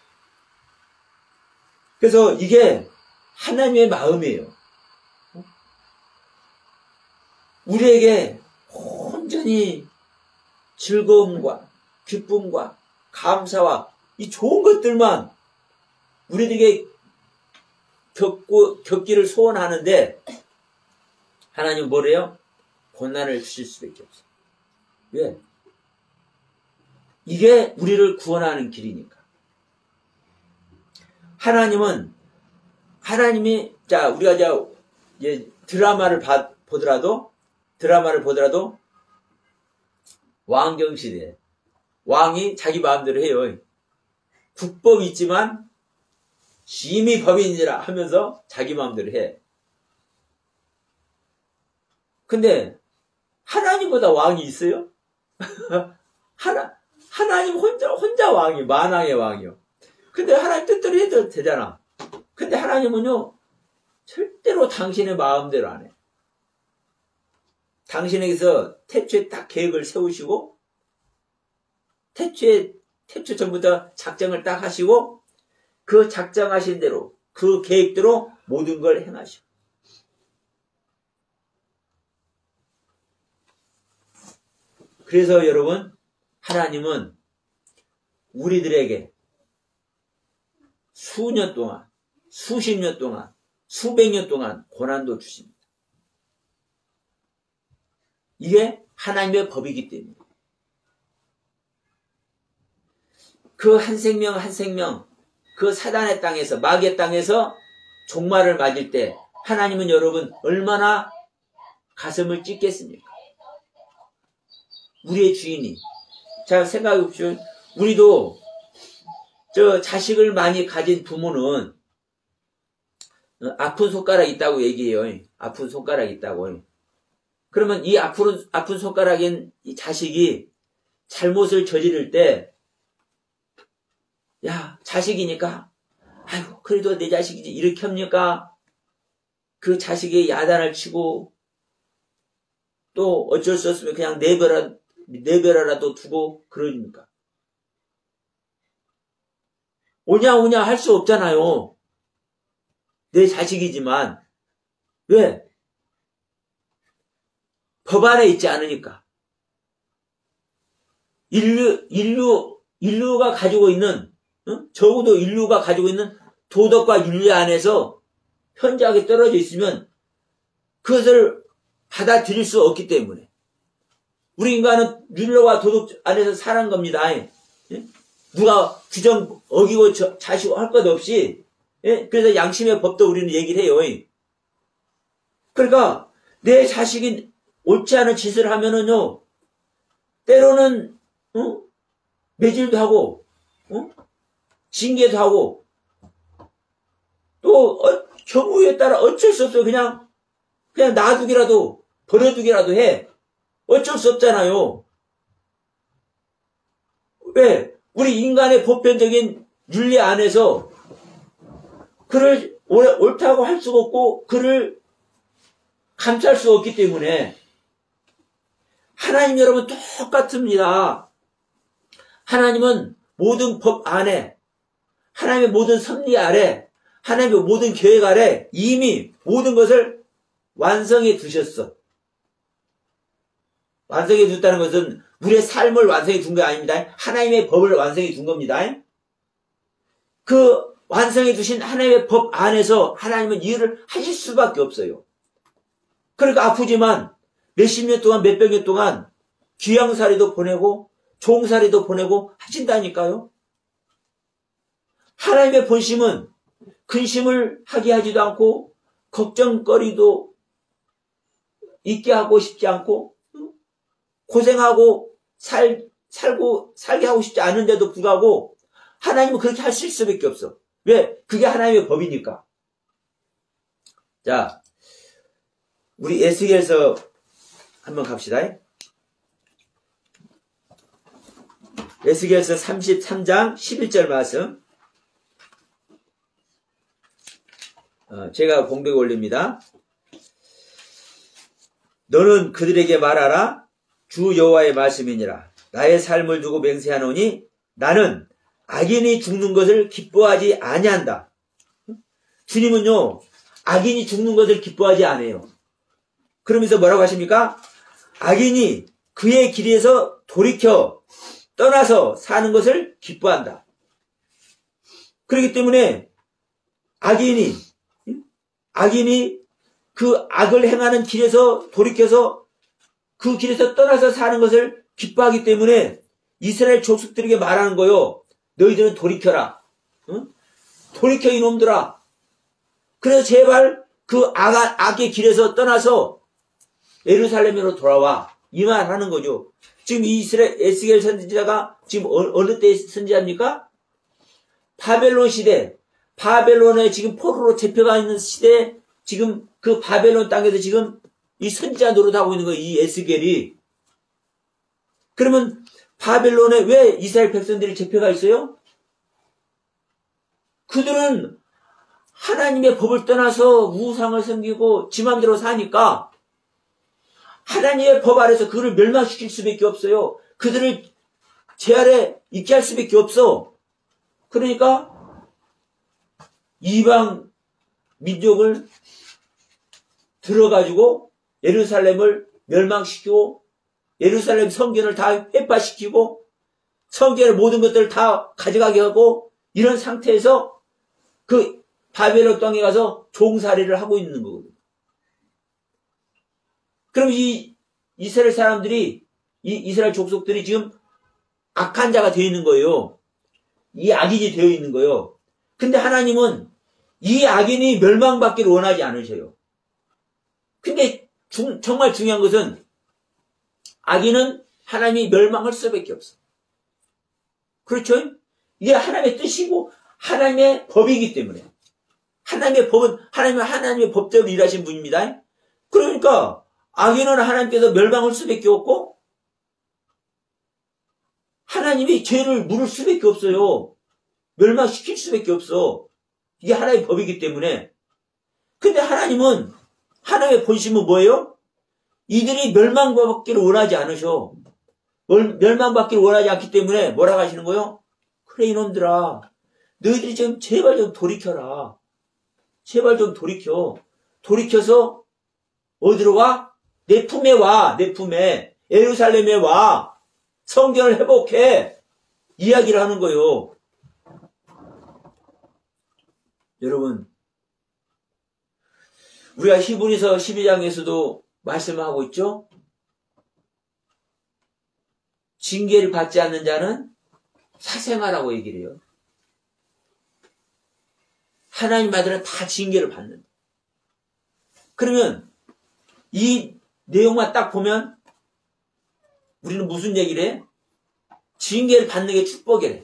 그래서 이게 하나님의 마음이에요. 우리에게 온전히 즐거움과 기쁨과 감사와 이 좋은 것들만 우리에게 겪기를 소원하는데 하나님은 뭐래요? 고난을 주실 수밖에 없어요. 왜? 이게 우리를 구원하는 길이니까. 하나님이 자 우리가 드라마를 보더라도 왕정시대 왕이 자기 마음대로 해요. 국법이 있지만 심히 법인이라 하면서 자기 마음대로 해. 근데 하나님보다 왕이 있어요? 하나님 혼자 왕이, 만왕의 왕이요. 근데 하나님 뜻대로 해도 되잖아. 근데 하나님은요, 절대로 당신의 마음대로 안 해. 당신에게서 태초에 딱 계획을 세우시고, 태초 전부터 작정을 딱 하시고, 그 작정하신 대로, 그 계획대로 모든 걸 행하시고. 그래서 여러분, 하나님은 우리들에게 수년 동안, 수십 년 동안, 수백 년 동안 고난도 주십니다. 이게 하나님의 법이기 때문에. 그 한 생명 한 생명, 그 사단의 땅에서, 마귀의 땅에서 종말을 맞을 때 하나님은 여러분 얼마나 가슴을 찢겠습니까? 우리의 주인이. 자, 생각해 보십시오. 우리도 자식을 많이 가진 부모는 아픈 손가락이 있다고 얘기해요. 아픈 손가락이 있다고. 그러면 이 아픈 손가락인 이 자식이 잘못을 저지를 때, 야, 자식이니까, 아이고, 그래도 내 자식이지, 이렇게 합니까? 그 자식의 야단을 치고, 또 어쩔 수 없으면 그냥 내버려라도 두고 그러니까. 오냐 할 수 없잖아요. 내 자식이지만. 왜? 법 안에 있지 않으니까. 인류가 가지고 있는, 적어도 인류가 가지고 있는 도덕과 윤리 안에서 현저하게 떨어져 있으면 그것을 받아들일 수 없기 때문에. 우리 인간은 윤리와 도덕 안에서 사는 겁니다. 누가 규정 어기고 자시고 할 것 없이. 그래서 양심의 법도 우리는 얘기를 해요. 그러니까 내 자식이 옳지 않은 짓을 하면은요, 때로는 매질도 하고, 징계도 하고, 또 경우에 따라 어쩔 수 없어요. 그냥 놔두기라도 버려두기라도 해. 어쩔 수 없잖아요. 왜? 우리 인간의 보편적인 윤리 안에서 그를 옳다고 할 수가 없고 그를 감쌀 수 없기 때문에. 하나님 여러분 똑같습니다. 하나님은 모든 법 안에, 하나님의 모든 섭리 아래, 하나님의 모든 계획 아래 이미 모든 것을 완성해 두셨어. 완성해 뒀다는 것은 우리의 삶을 완성해 둔 게 아닙니다. 하나님의 법을 완성해 둔 겁니다. 그 완성해 두신 하나님의 법 안에서 하나님은 일을 하실 수밖에 없어요. 그러니까 아프지만 몇십 년 동안, 몇백 년 동안 귀양살이도 보내고 종살이도 보내고 하신다니까요. 하나님의 본심은 근심을 하게 하지도 않고 걱정거리도 있게 하고 싶지 않고 고생하고 살게 하고 싶지 않은데도 불구하고 하나님은 그렇게 하실 수밖에 없어. 왜? 그게 하나님의 법이니까. 자, 우리 에스겔서 한번 갑시다. 에스겔서 33장 11절 말씀. 제가 공백 올립니다. 너는 그들에게 말하라. 주 여호와의 말씀이니라. 나의 삶을 두고 맹세하노니 나는 악인이 죽는 것을 기뻐하지 아니한다. 주님은요, 악인이 죽는 것을 기뻐하지 않아요. 그러면서 뭐라고 하십니까? 악인이 그의 길에서 돌이켜 떠나서 사는 것을 기뻐한다. 그렇기 때문에 악인이 그 악을 행하는 길에서 돌이켜서 그 길에서 떠나서 사는 것을 기뻐하기 때문에 이스라엘 족속들에게 말하는 거요. 너희들은 돌이켜라. 돌이켜 이놈들아. 그래서 제발 그 악의 길에서 떠나서 예루살렘으로 돌아와. 이 말 하는 거죠. 지금 에스겔 선지자가 지금 어느 때 선지자입니까? 바벨론 시대. 바벨론에 지금 포로로 잡혀가 있는 시대. 지금 그 바벨론 땅에서 지금 이 선지자 노릇하고 있는 거예요. 이 에스겔이. 그러면 바벨론에 왜 이스라엘 백성들이 잡혀가 있어요? 그들은 하나님의 법을 떠나서 우상을 섬기고 지 맘대로 사니까 하나님의 법 아래서 그들을 멸망시킬 수밖에 없어요. 그들을 제 아래 있게 할 수밖에 없어. 그러니까 이방 민족을 들어가지고 예루살렘을 멸망시키고 예루살렘 성전을 다 회파시키고 성전의 모든 것들을 다 가져가게 하고 이런 상태에서 그 바벨론 땅에 가서 종살이를 하고 있는 거거든요. 그럼 이 이스라엘 사람들이 이 이스라엘 족속들이 지금 악한 자가 되어 있는 거예요. 이 악인이 되어 있는 거예요. 근데 하나님은 이 악인이 멸망받기를 원하지 않으셔요. 근데 정말 중요한 것은 악인은 하나님이 멸망할 수밖에 없어. 그렇죠? 이게 하나님의 뜻이고 하나님의 법이기 때문에. 하나님의 법은 하나님의 법대로 일하신 분입니다. 그러니까 악인은 하나님께서 멸망할 수밖에 없고 하나님이 죄를 물을 수밖에 없어요. 멸망시킬 수밖에 없어. 이게 하나님의 법이기 때문에. 근데 하나님은 하나님의 본심은 뭐예요? 이들이 멸망받기를 원하지 않으셔. 멸망받기를 원하지 않기 때문에 뭐라고 하시는 거예요? 그래 이놈들아 너희들이 지금 제발 좀 돌이켜라. 제발 좀 돌이켜. 돌이켜서 어디로 와? 내 품에 와. 내 품에. 예루살렘에 와. 성전을 회복해. 이야기를 하는 거예요. 여러분 우리가 히브리서 12장에서도 말씀하고 있죠. 징계를 받지 않는 자는 사생아라고 얘기를 해요. 하나님 아들은 다 징계를 받는다. 그러면 이 내용만 딱 보면 우리는 무슨 얘기를 해? 징계를 받는 게 축복이래.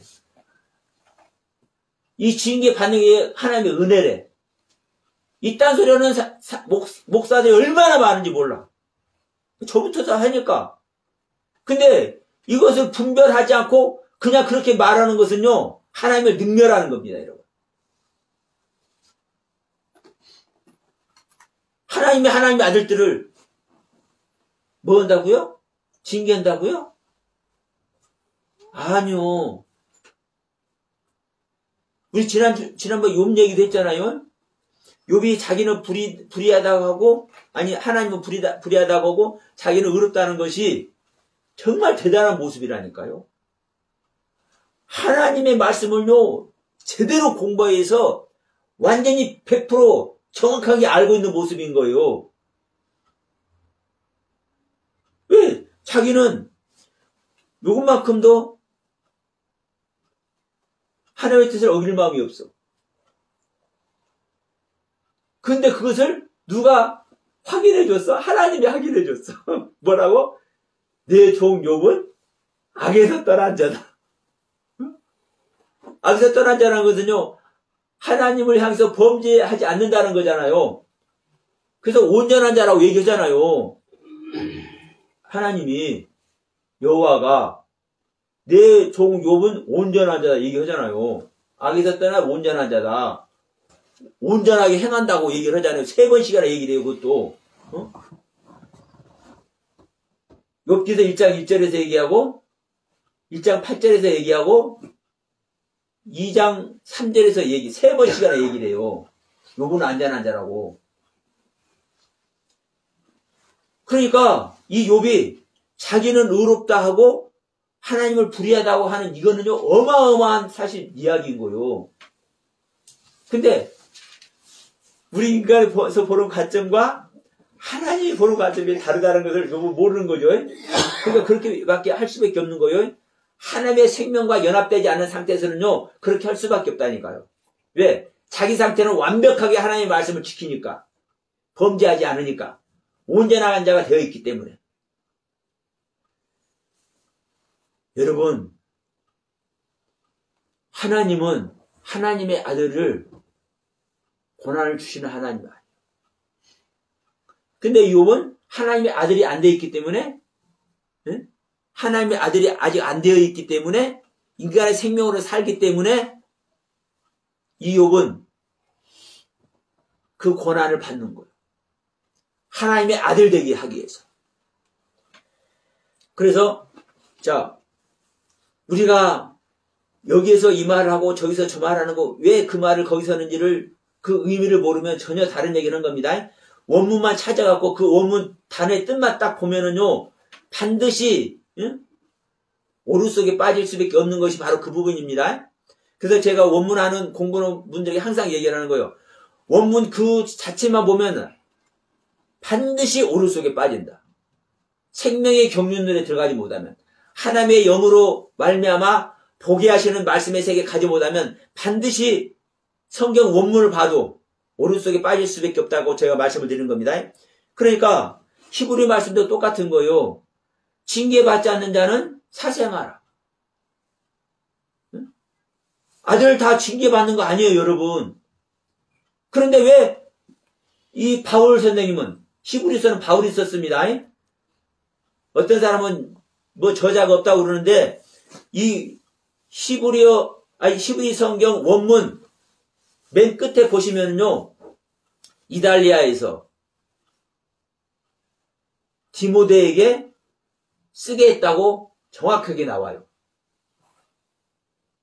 이 징계 받는 게 하나님의 은혜래. 이딴 소리는 목사들이 얼마나 많은지 몰라. 저부터 다 하니까. 근데 이것을 분별하지 않고 그냥 그렇게 말하는 것은요, 하나님을 능멸하는 겁니다, 여러분. 하나님의 아들들을 뭐 한다고요? 징계한다고요? 아니요. 우리 지난번 욥 얘기도 했잖아요. 욥이 자기는 불의하다고 하고, 아니, 하나님은 불의하다고 하고, 자기는 의롭다는 것이 정말 대단한 모습이라니까요. 하나님의 말씀을요, 제대로 공부해서 완전히 100% 정확하게 알고 있는 모습인 거예요. 왜? 자기는 요것만큼도 하나님의 뜻을 어길 마음이 없어. 근데 그것을 누가 확인해 줬어? 하나님이 확인해 줬어. 뭐라고? 내 종 욥은 악에서 떠난 자다. 악에서 떠난 자라는 것은요, 하나님을 향해서 범죄하지 않는다는 거잖아요. 그래서 온전한 자라고 얘기하잖아요. 하나님이, 여호와가 내 종 욥은 온전한 자다 얘기하잖아요. 악에서 떠난 온전한 자다. 온전하게 행한다고 얘기를 하잖아요. 3번씩이나 얘기를 해요, 그것도. 욥기서 1장 1절에서 얘기하고, 1장 8절에서 얘기하고, 2장 3절에서 3번씩이나 얘기를 해요. 욥은 안전한 자라고. 그러니까, 이 욥이 자기는 의롭다 하고, 하나님을 불의하다고 하는 이거는요, 어마어마한 사실 이야기인 거예요. 근데, 우리 인간에서 보는 관점과 하나님이 보는 관점이 다르다는 것을 너무 모르는 거죠. 그러니까 그렇게밖에 할 수밖에 없는 거예요. 하나님의 생명과 연합되지 않은 상태에서는요, 그렇게 할 수밖에 없다니까요. 왜? 자기 상태는 완벽하게 하나님의 말씀을 지키니까. 범죄하지 않으니까. 온전한 자가 되어 있기 때문에. 여러분, 하나님은 하나님의 아들을 고난을 주시는 하나님 아니에요. 근데 욥은 하나님의 아들이 안 되어 있기 때문에, 하나님의 아들이 아직 안 되어 있기 때문에, 인간의 생명으로 살기 때문에 이 욥은 그 고난을 받는 거예요. 하나님의 아들 되게 하기 위해서. 그래서 자, 우리가 여기에서 이 말을 하고 저기서 저 말을 하는 거, 왜 그 말을 거기서 하는지를, 그 의미를 모르면 전혀 다른 얘기를 하는 겁니다. 원문만 찾아갖고 그 원문 단어의 뜻만 딱 보면은요, 반드시 오류 속에 빠질 수밖에 없는 것이 바로 그 부분입니다. 그래서 제가 원문하는 공부하는 분들에게 항상 얘기하는 거예요. 원문 그 자체만 보면 반드시 오류 속에 빠진다. 생명의 경륜들에 들어가지 못하면, 하나님의 영으로 말미암아 보게 하시는 말씀의 세계 가지 못하면 반드시 성경 원문을 봐도 오류 속에 빠질 수밖에 없다고 제가 말씀을 드리는 겁니다. 그러니까 히브리 말씀도 똑같은 거예요. 징계받지 않는 자는 사생하라. 아들 다 징계받는 거 아니에요, 여러분. 그런데 왜 이 바울 선생님은, 히브리서는 바울이 썼습니다. 어떤 사람은 뭐 저자가 없다고 그러는데, 이 히브리 성경 원문 맨 끝에 보시면요, 이달리아에서 디모데에게 쓰게 했다고 정확하게 나와요.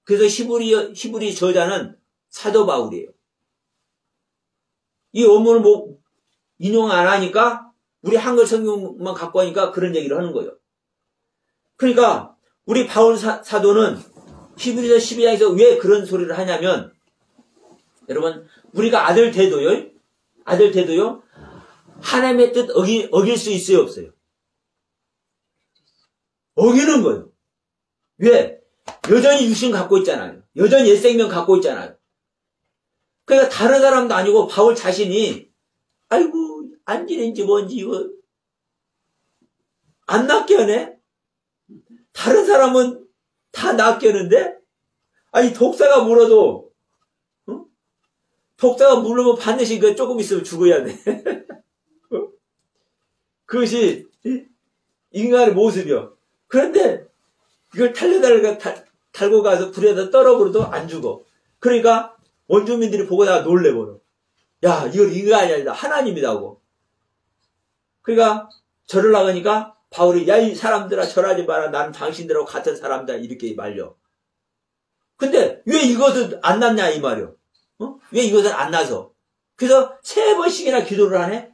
그래서 히브리 저자는 사도 바울이에요. 이 원문을 뭐 인용 안 하니까 우리 한글 성경만 갖고 하니까 그런 얘기를 하는 거예요. 그러니까 우리 바울 사도는 히브리서 12장에서 왜 그런 소리를 하냐면, 여러분, 우리가 아들 돼도요, 하나님의 뜻 어길 수 있어요, 없어요? 어기는 거예요. 왜? 여전히 육신 갖고 있잖아요. 여전히 옛 생명 갖고 있잖아요. 그러니까 다른 사람도 아니고 바울 자신이, 아이고, 안지는지 뭔지 이거 안 낚여네? 다른 사람은 다 낚여는데? 아니, 독사가 물어도, 독사가 물으면 반드시 그 조금 있으면 죽어야 돼. 그것이 인간의 모습이요. 그런데 이걸 달고 가서 불에다 떨어버려도 안 죽어. 그러니까 원주민들이 보고다가 놀래버려. 야, 이걸 인간이 아니다. 하나님이다고. 그러니까 절을 나가니까 바울이, 야, 이 사람들아, 절하지 마라. 나는 당신들하고 같은 사람이다. 이렇게 말려. 근데 왜 이것은 안 났냐 이 말이요. 왜 이것은 안 나서. 그래서 3번씩이나 기도를 하네.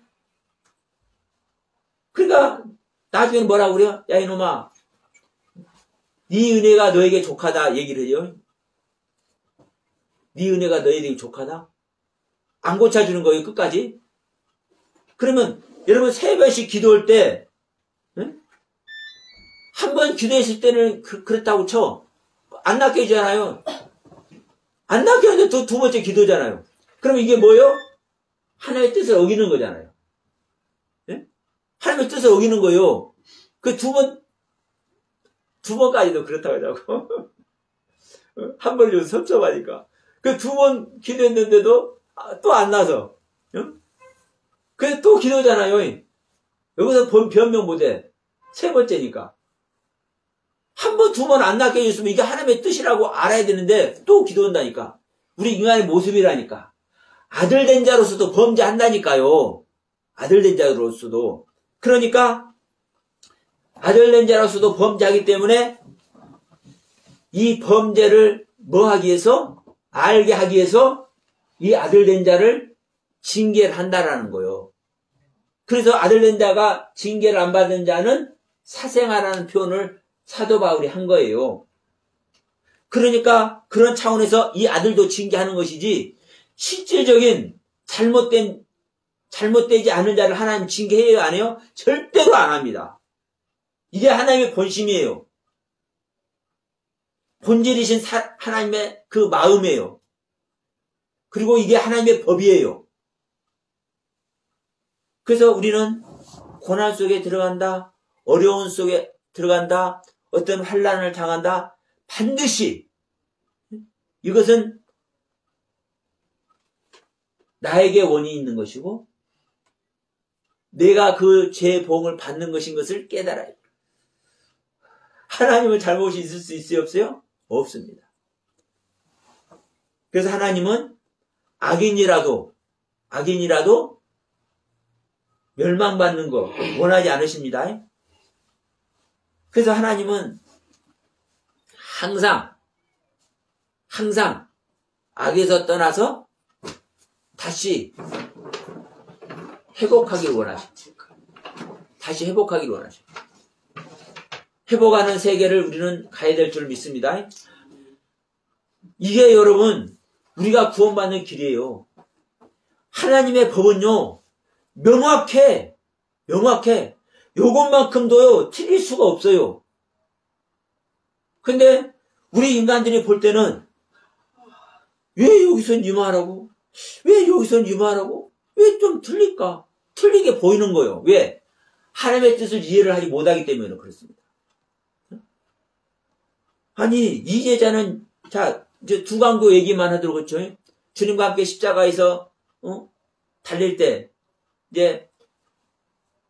그러니까 나중에는 뭐라고 그래요? 야, 이놈아, 네 은혜가 너에게 족하다 얘기를 해요. 네 은혜가 너에게 족하다? 안 고쳐주는 거예요, 끝까지. 그러면 여러분 3번씩 기도할 때, 한 번 기도했을 때는 그랬다고 쳐. 안 낫게 해주잖아요. 안 낫게 하는데 두 번째 기도잖아요. 그러면 이게 뭐예요? 하나님의 뜻을 어기는 거잖아요. 하나님의 뜻을 어기는 거예요. 그 두 번까지도 그렇다고 하자고. 한 번이 좀 섭섭하니까. 그 2번 기도했는데도 또 안 나서. 그래서 또 기도잖아요. 여기서 변명 못해. 3번째니까. 한 번, 2번 안 낫게 해줬으면 이게 하나님의 뜻이라고 알아야 되는데 또 기도한다니까. 우리 인간의 모습이라니까. 아들 된 자로서도 범죄한다니까요. 아들 된 자로서도. 그러니까 아들 된 자로서도 범죄하기 때문에 이 범죄를 뭐 하기 위해서? 알게 하기 위해서 이 아들 된 자를 징계를 한다라는 거예요. 그래서 아들 된 자가 징계를 안 받은 자는 사생아라는 표현을 사도 바울이 한 거예요. 그러니까 그런 차원에서 이 아들도 징계하는 것이지, 실질적인 잘못되지 않은 자를 하나님 징계해요, 안 해요? 절대로 안 합니다. 이게 하나님의 본심이에요. 본질이신 하나님의 그 마음이에요. 그리고 이게 하나님의 법이에요. 그래서 우리는 고난 속에 들어간다, 어려운 속에 들어간다, 어떤 환난을 당한다, 반드시 이것은 나에게 원인이 있는 것이고 내가 그 죄의 보응을 받는 것인 것을 깨달아야 돼요. 하나님은 잘못이 있을 수 있어요, 없어요? 없습니다. 그래서 하나님은 악인이라도 멸망받는 거 원하지 않으십니다. 그래서 하나님은 항상 악에서 떠나서 다시 회복하길 원하십니다. 다시 회복하길 원하십니다. 회복하는 세계를 우리는 가야 될 줄 믿습니다. 이게 여러분 우리가 구원받는 길이에요. 하나님의 법은요 명확해. 요것만큼도요 틀릴 수가 없어요. 근데 우리 인간들이 볼 때는 왜 여기선 이만하고 왜 여기선 이만하고 왜 좀 틀릴까? 틀리게 보이는 거예요. 왜? 하나님의 뜻을 이해를 하지 못하기 때문에 그렇습니다. 아니 이 제자는 자 이제 두 강도 얘기만 하도록 그렇죠. 주님과 함께 십자가에서 달릴 때 이제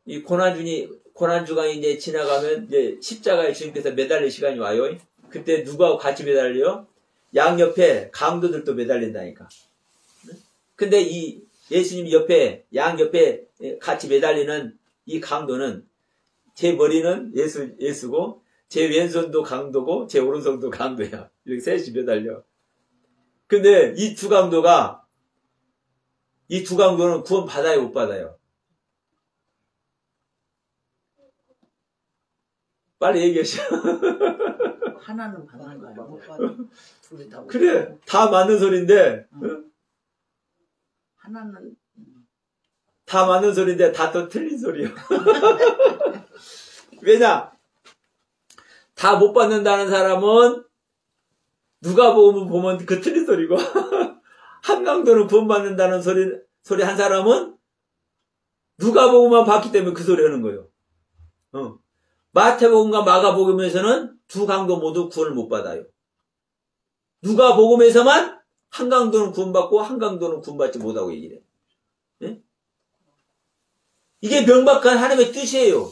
이 고난주간이 이제 지나가면 이제 십자가에 주님께서 매달릴 시간이 와요. 그때 누구하고 같이 매달려요? 양옆에 강도들도 매달린다니까. 근데 이 예수님 옆에 양옆에 같이 매달리는 이 강도는 제 머리는 예수고 제 왼손도 강도고 제 오른손도 강도야. 이렇게 셋이 매달려. 근데 이 두 강도는 구원 받아요, 못 받아요? 빨리 얘기하시오. 하나는 받는 거야. 못 받아. 둘이 다. 그래, 다 맞는 소리인데. 하나는 다 맞는 소리인데 다 또 틀린 소리야. 왜냐? 다 못 받는다는 사람은 누가복음 보면 그 틀린 소리고 한 강도는 구원 받는다는 소리 한 사람은 누가복음만 봤기 때문에 그 소리 하는 거예요. 마태복음과 마가복음에서는 두 강도 모두 구원을 못 받아요. 누가복음에서만 한 강도는 구원받고 한 강도는 구원받지 못하고 얘기를 해요. 네? 이게 명백한 하나님의 뜻이에요.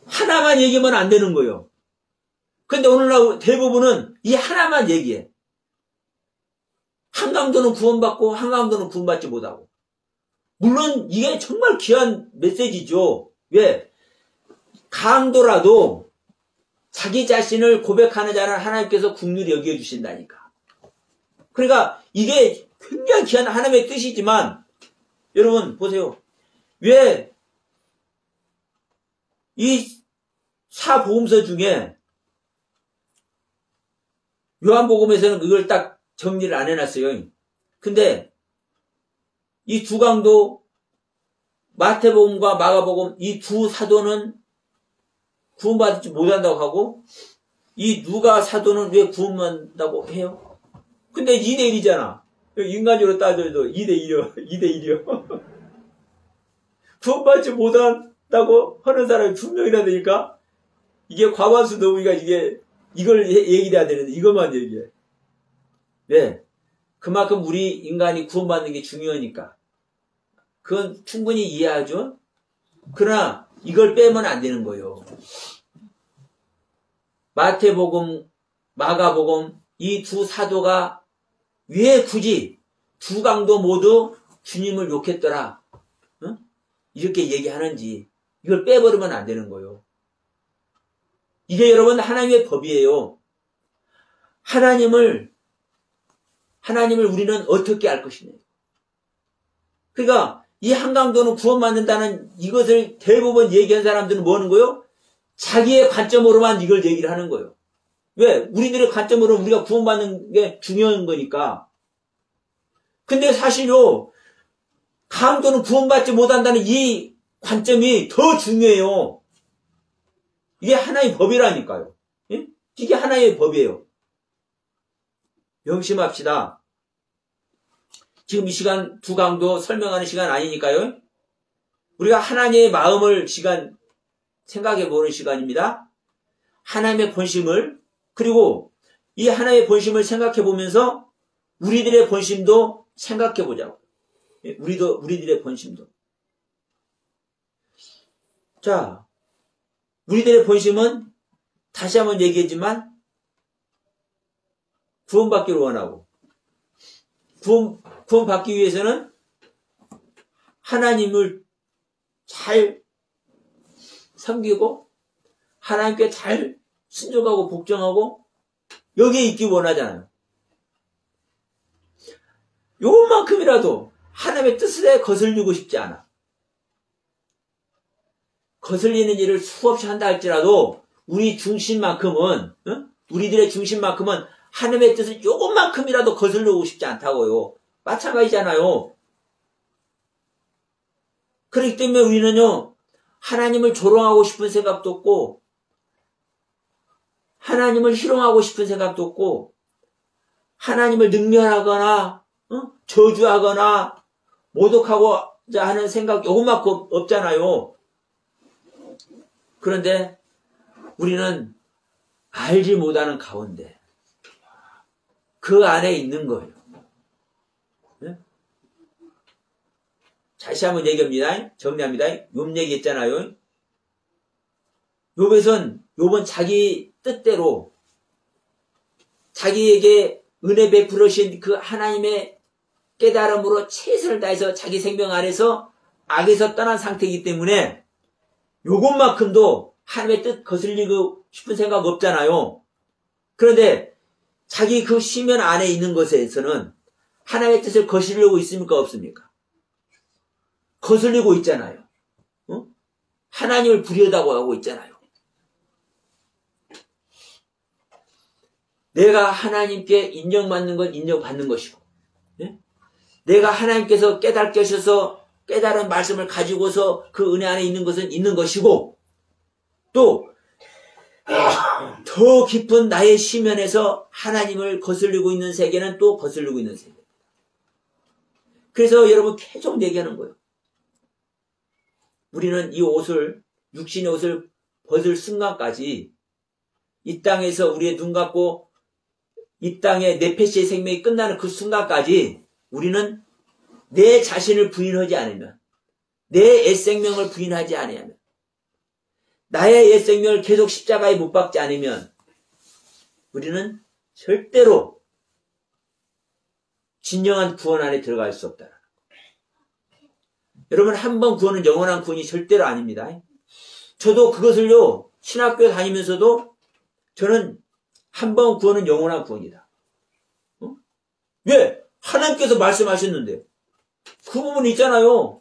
하나만 얘기하면 안 되는 거예요. 근데 오늘날 대부분은 이 하나만 얘기해. 한 강도는 구원받고 한 강도는 구원받지 못하고. 물론 이게 정말 귀한 메시지죠. 왜? 강도라도 자기 자신을 고백하는 자는 하나님께서 긍휼히 여겨주신다니까. 그러니까 이게 굉장히 귀한 하나님의 뜻이지만 여러분 보세요. 왜 이 사복음서 중에 요한복음에서는 그걸 딱 정리를 안 해놨어요. 근데 이 두 강도 마태복음과 마가복음 이 두 사도는 구원받지 못한다고 하고 이 누가 사도는 왜 구원받는다고 해요? 근데 2대1이잖아. 인간적으로 따져도 2대1이요. 구원받지 못한다고 하는 사람이 2명이나 되니까 이게 과반수 넘으니까 이걸 얘기해야 되는데 이것만 얘기해. 왜? 그만큼 우리 인간이 구원받는 게 중요하니까. 그건 충분히 이해하죠? 그러나 이걸 빼면 안 되는 거예요. 마태복음, 마가복음 이 두 사도가 왜 굳이 두 강도 모두 주님을 욕했더라. 이렇게 얘기하는지 이걸 빼버리면 안 되는 거예요. 이게 여러분 하나님의 법이에요. 하나님을 우리는 어떻게 알 것이냐. 그러니까 이 한강도는 구원받는다는 이것을 대부분 얘기한 사람들은 뭐 하는 거예요? 자기의 관점으로만 이걸 얘기를 하는 거예요. 왜? 우리들의 관점으로 우리가 구원받는 게 중요한 거니까. 근데 사실요, 강도는 구원받지 못한다는 이 관점이 더 중요해요. 이게 하나의 법이라니까요. 예? 이게 하나의 법이에요. 명심합시다. 지금 이 시간 두 강도 설명하는 시간 아니니까요. 우리가 하나님의 마음을 생각해 보는 시간입니다. 하나님의 본심을 그리고 이 하나님의 본심을 생각해 보면서 우리들의 본심도 생각해 보자고. 우리들의 본심도. 자, 우리들의 본심은 다시 한번 얘기했지만 구원받기를 원하고 구원받기 위해서는 하나님을 잘 섬기고 하나님께 잘 순종하고 복종하고 여기에 있기 원하잖아요. 요만큼이라도 하나님의 뜻에 거슬리고 싶지 않아. 거슬리는 일을 수없이 한다 할지라도 우리 중심만큼은 우리들의 중심만큼은 하나님의 뜻을 요것만큼이라도 거슬리고 싶지 않다고요. 마찬가지잖아요. 그렇기 때문에 우리는요, 하나님을 조롱하고 싶은 생각도 없고, 하나님을 희롱하고 싶은 생각도 없고, 하나님을 능멸하거나, 저주하거나, 모독하고자 하는 생각 요것만큼 없잖아요. 그런데 우리는 알지 못하는 가운데 그 안에 있는 거예요. 네? 다시 한번 얘기합니다. 정리합니다. 욥 얘기했잖아요. 욥은 자기 뜻대로 자기에게 은혜 베풀으신 그 하나님의 깨달음으로 최선을 다해서 자기 생명 안에서 악에서 떠난 상태이기 때문에 요것만큼도 하나님의 뜻 거슬리고 싶은 생각 없잖아요. 그런데 자기 그 시면 안에 있는 것에서는 하나님의 뜻을 거슬리고 있습니까? 없습니까? 거슬리고 있잖아요. 하나님을 부려다고 하고 있잖아요. 내가 하나님께 인정받는 건 인정받는 것이고, 네? 내가 하나님께서 깨닫게 하셔서 깨달은 말씀을 가지고서 그 은혜 안에 있는 것은 있는 것이고, 또 더 깊은 나의 시면에서 하나님을 거슬리고 있는 세계는 또 거슬리고 있는 세계입니다. 그래서 여러분 계속 얘기하는 거예요. 우리는 이 옷을, 육신의 옷을 벗을 순간까지 이 땅에서 우리의 눈 감고 이 땅의 네페시의 생명이 끝나는 그 순간까지 우리는 내 자신을 부인하지 않으면, 내 옛생명을 부인하지 않으면, 나의 옛생명을 계속 십자가에 못 박지 않으면 우리는 절대로 진정한 구원 안에 들어갈 수 없다. 여러분, 한 번 구원은 영원한 구원이 절대로 아닙니다. 저도 그것을요, 신학교에 다니면서도 저는 한 번 구원은 영원한 구원이다. 왜? 하나님께서 말씀하셨는데 그 부분 있잖아요.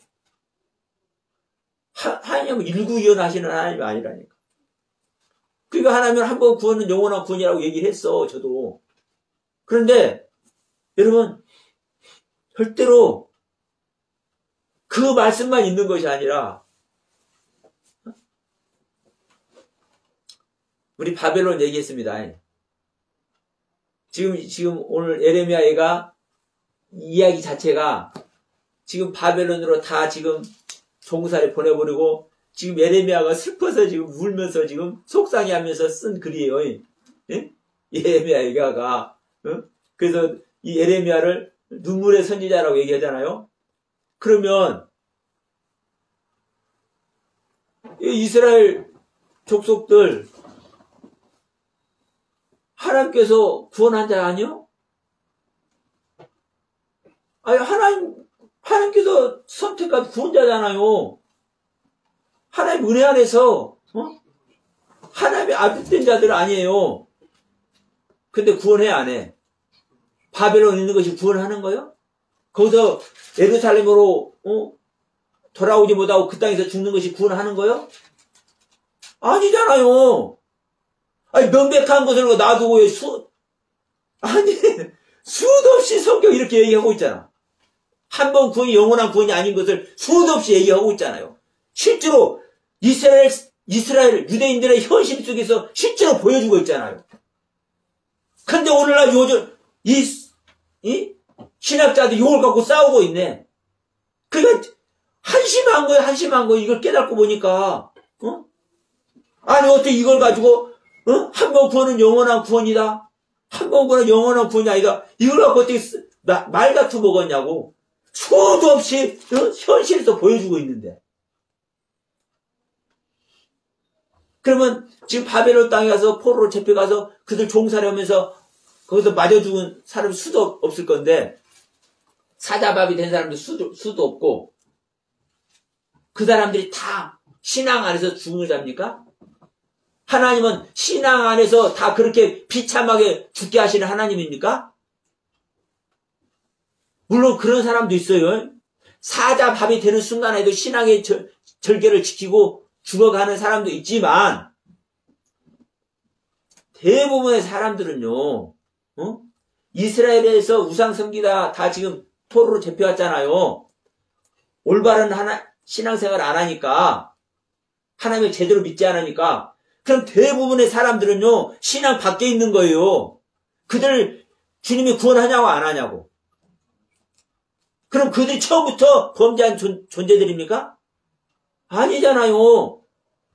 하나님은 일구이연하시는 하나님이 아니라니까. 그러니까 하나님은 한 번 구원은 영원한 구원이라고 얘기를 했어, 저도. 그런데 여러분, 절대로 그 말씀만 있는 것이 아니라 우리 바벨론 얘기했습니다. 지금 오늘 예레미야가 이야기 자체가 지금 바벨론으로 다 지금 종살이 보내버리고 지금 예레미야가 슬퍼서 지금 울면서 지금 속상해하면서 쓴 글이에요. 예? 예레미야가 그래서 이 예레미야를 눈물의 선지자라고 얘기하잖아요. 그러면 이스라엘 족속들 하나님께서 구원한 자 아니요? 아니 하나님께서 선택한 구원자잖아요. 하나님 은혜 안에서 하나님의 아들된 자들 아니에요. 근데 구원해 안 해? 바벨론 있는 것이 구원하는 거예요? 거기서 예루살렘으로 돌아오지 못하고 그 땅에서 죽는 것이 구원하는 거예요? 아니잖아요. 아니 명백한 것을 놔두고 수도 없이 성경 이렇게 얘기하고 있잖아. 한 번 구원이 영원한 구원이 아닌 것을 수도 없이 얘기하고 있잖아요. 실제로 이스라엘 유대인들의 현실 속에서 실제로 보여주고 있잖아요. 근데 오늘날 요즘 이 신학자들 이걸 갖고 싸우고 있네. 그러니까 한심한 거예요. 이걸 깨닫고 보니까 아니 어떻게 이걸 가지고 한 번 구원은 영원한 구원이다. 한 번 구원은 영원한 구원이 아니다. 이걸 갖고 어떻게 말 같은 먹었냐고. 수도 없이 현실에서 보여주고 있는데. 그러면 지금 바벨론 땅에 가서 포로로 잡혀가서 그들 종살이하면서 거기서 맞아 죽은 사람이 수도 없을 건데 사자밥이 된 사람도 수도 없고 그 사람들이 다 신앙 안에서 죽음을 잡니까? 하나님은 신앙 안에서 다 그렇게 비참하게 죽게 하시는 하나님입니까? 물론 그런 사람도 있어요. 사자밥이 되는 순간에도 신앙의 절개를 지키고 죽어가는 사람도 있지만 대부분의 사람들은요, 이스라엘에서 우상 섬기다 다 지금 포로로 잡혀왔잖아요. 올바른 신앙생활 안 하니까 하나님을 제대로 믿지 않으니까 그럼 대부분의 사람들은요 신앙 밖에 있는 거예요. 그들 주님이 구원하냐고 안 하냐고. 그럼 그들이 처음부터 범죄한 존재들입니까? 아니잖아요.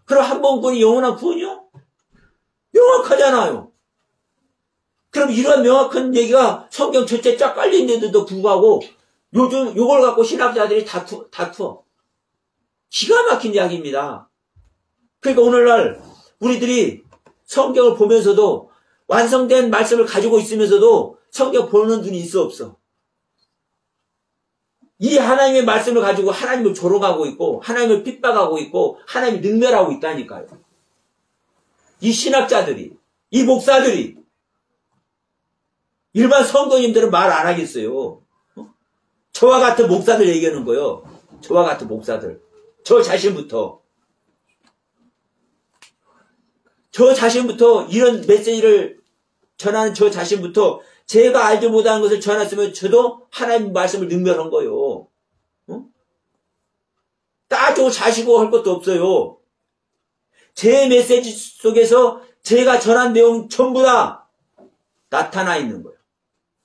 그럼 한 번 구원이 영원한 구원이요? 명확하잖아요. 그럼 이런 명확한 얘기가 성경 전체에 쫙 깔려있는데도 불구하고 요즘 요걸 갖고 신학자들이 다투어. 기가 막힌 이야기입니다. 그러니까 오늘날 우리들이 성경을 보면서도 완성된 말씀을 가지고 있으면서도 성경 보는 눈이 있어 없어. 이 하나님의 말씀을 가지고 하나님을 조롱하고 있고 하나님을 핍박하고 있고 하나님을 능멸하고 있다니까요. 이 신학자들이, 이 목사들이, 일반 성도님들은 말 안 하겠어요. 저와 같은 목사들 얘기하는 거예요. 저와 같은 목사들. 저 자신부터 이런 메시지를 전하는 저 자신부터 제가 알지 못하는 것을 전했으면 저도 하나님 말씀을 능멸한 거예요. 따지고 자시고 할 것도 없어요. 제 메시지 속에서 제가 전한 내용 전부 다 나타나 있는 거예요.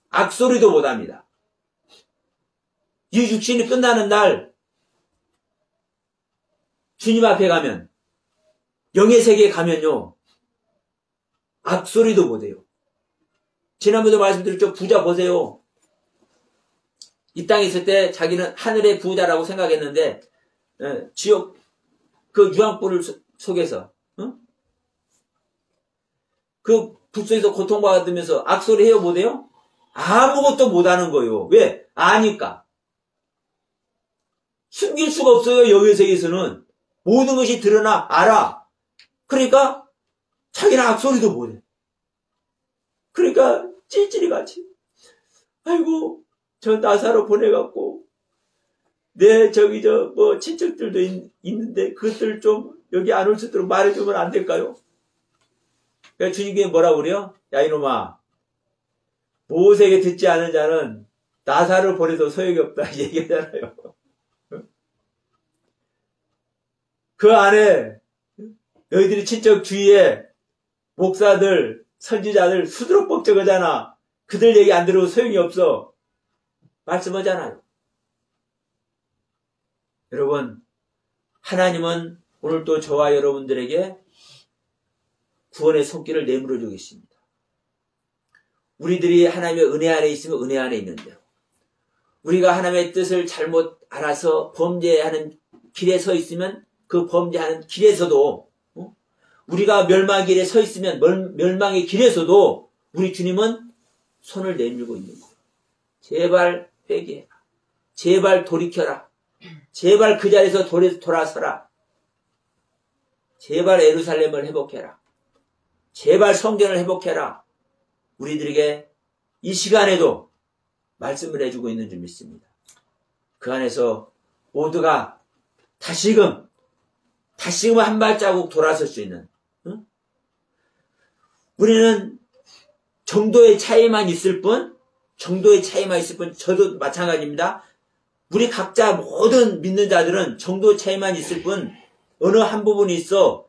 악소리도 못합니다. 이 육신이 끝나는 날 주님 앞에 가면 영의 세계에 가면요 악소리도 못해요. 지난번에도 말씀드렸죠. 부자 보세요. 이 땅에 있을 때 자기는 하늘의 부자라고 생각했는데 지옥 그 유황불을 속에서 그 불속에서 고통받으면서 악소리 해요 못해요? 아무것도 못하는 거예요. 왜? 아니까. 숨길 수가 없어요. 영의 세계에서는 모든 것이 드러나 알아. 그러니까 자기는 악소리도 못해. 그러니까 찔찔이 같이 아이고 저 나사로 보내갖고 내 친척들도 있는데 그것들 좀 여기 안 올 수 있도록 말해주면 안 될까요? 그러니까 주님께 뭐라고 그래요? 야 이놈아 모세에게 듣지 않은 자는 나사를 보내도 소용이 없다 얘기하잖아요. 그 안에 너희들이 친척 주위에 목사들 선지자들 수두룩 법적하잖아. 그들 얘기 안 들어도 소용이 없어. 말씀하잖아요. 여러분 하나님은 오늘 또 저와 여러분들에게 구원의 손길을 내밀어 주고 있습니다. 우리들이 하나님의 은혜 안에 있으면 은혜 안에 있는 대로 우리가 하나님의 뜻을 잘못 알아서 범죄하는 길에 서 있으면 그 범죄하는 길에서도 우리가 멸망의 길에 서 있으면 멸망의 길에서도 우리 주님은 손을 내밀고 있는 거예요. 제발 회개해라. 제발 돌이켜라. 제발 그 자리에서 돌아서라. 제발 예루살렘을 회복해라. 제발 성전을 회복해라. 우리들에게 이 시간에도 말씀을 해주고 있는 줄 믿습니다. 그 안에서 모두가 다시금 한 발자국 돌아설 수 있는 우리는 정도의 차이만 있을 뿐 저도 마찬가지입니다. 우리 각자 모든 믿는 자들은 정도의 차이만 있을 뿐 어느 한 부분이 있어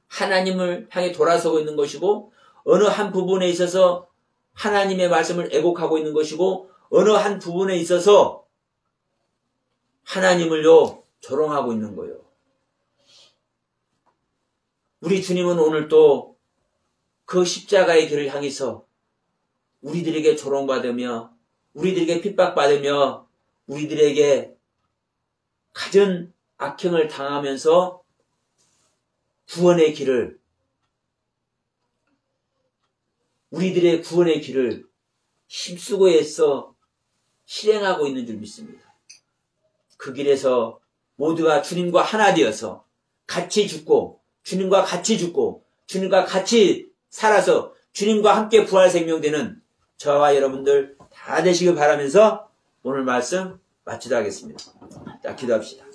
하나님을 향해 돌아서고 있는 것이고 어느 한 부분에 있어서 하나님의 말씀을 애곡하고 있는 것이고 어느 한 부분에 있어서 하나님을요 조롱하고 있는 거예요. 우리 주님은 오늘 또 그 십자가의 길을 향해서 우리들에게 조롱받으며 우리들에게 핍박받으며 우리들에게 갖은 악행을 당하면서 구원의 길을, 우리들의 구원의 길을 힘쓰고 애써 실행하고 있는 줄 믿습니다. 그 길에서 모두가 주님과 하나 되어서 같이 죽고, 주님과 같이 죽고, 주님과 같이 살아서 주님과 함께 부활 생명되는 저와 여러분들 다 되시길 바라면서 오늘 말씀 마치도록 하겠습니다. 자, 기도합시다.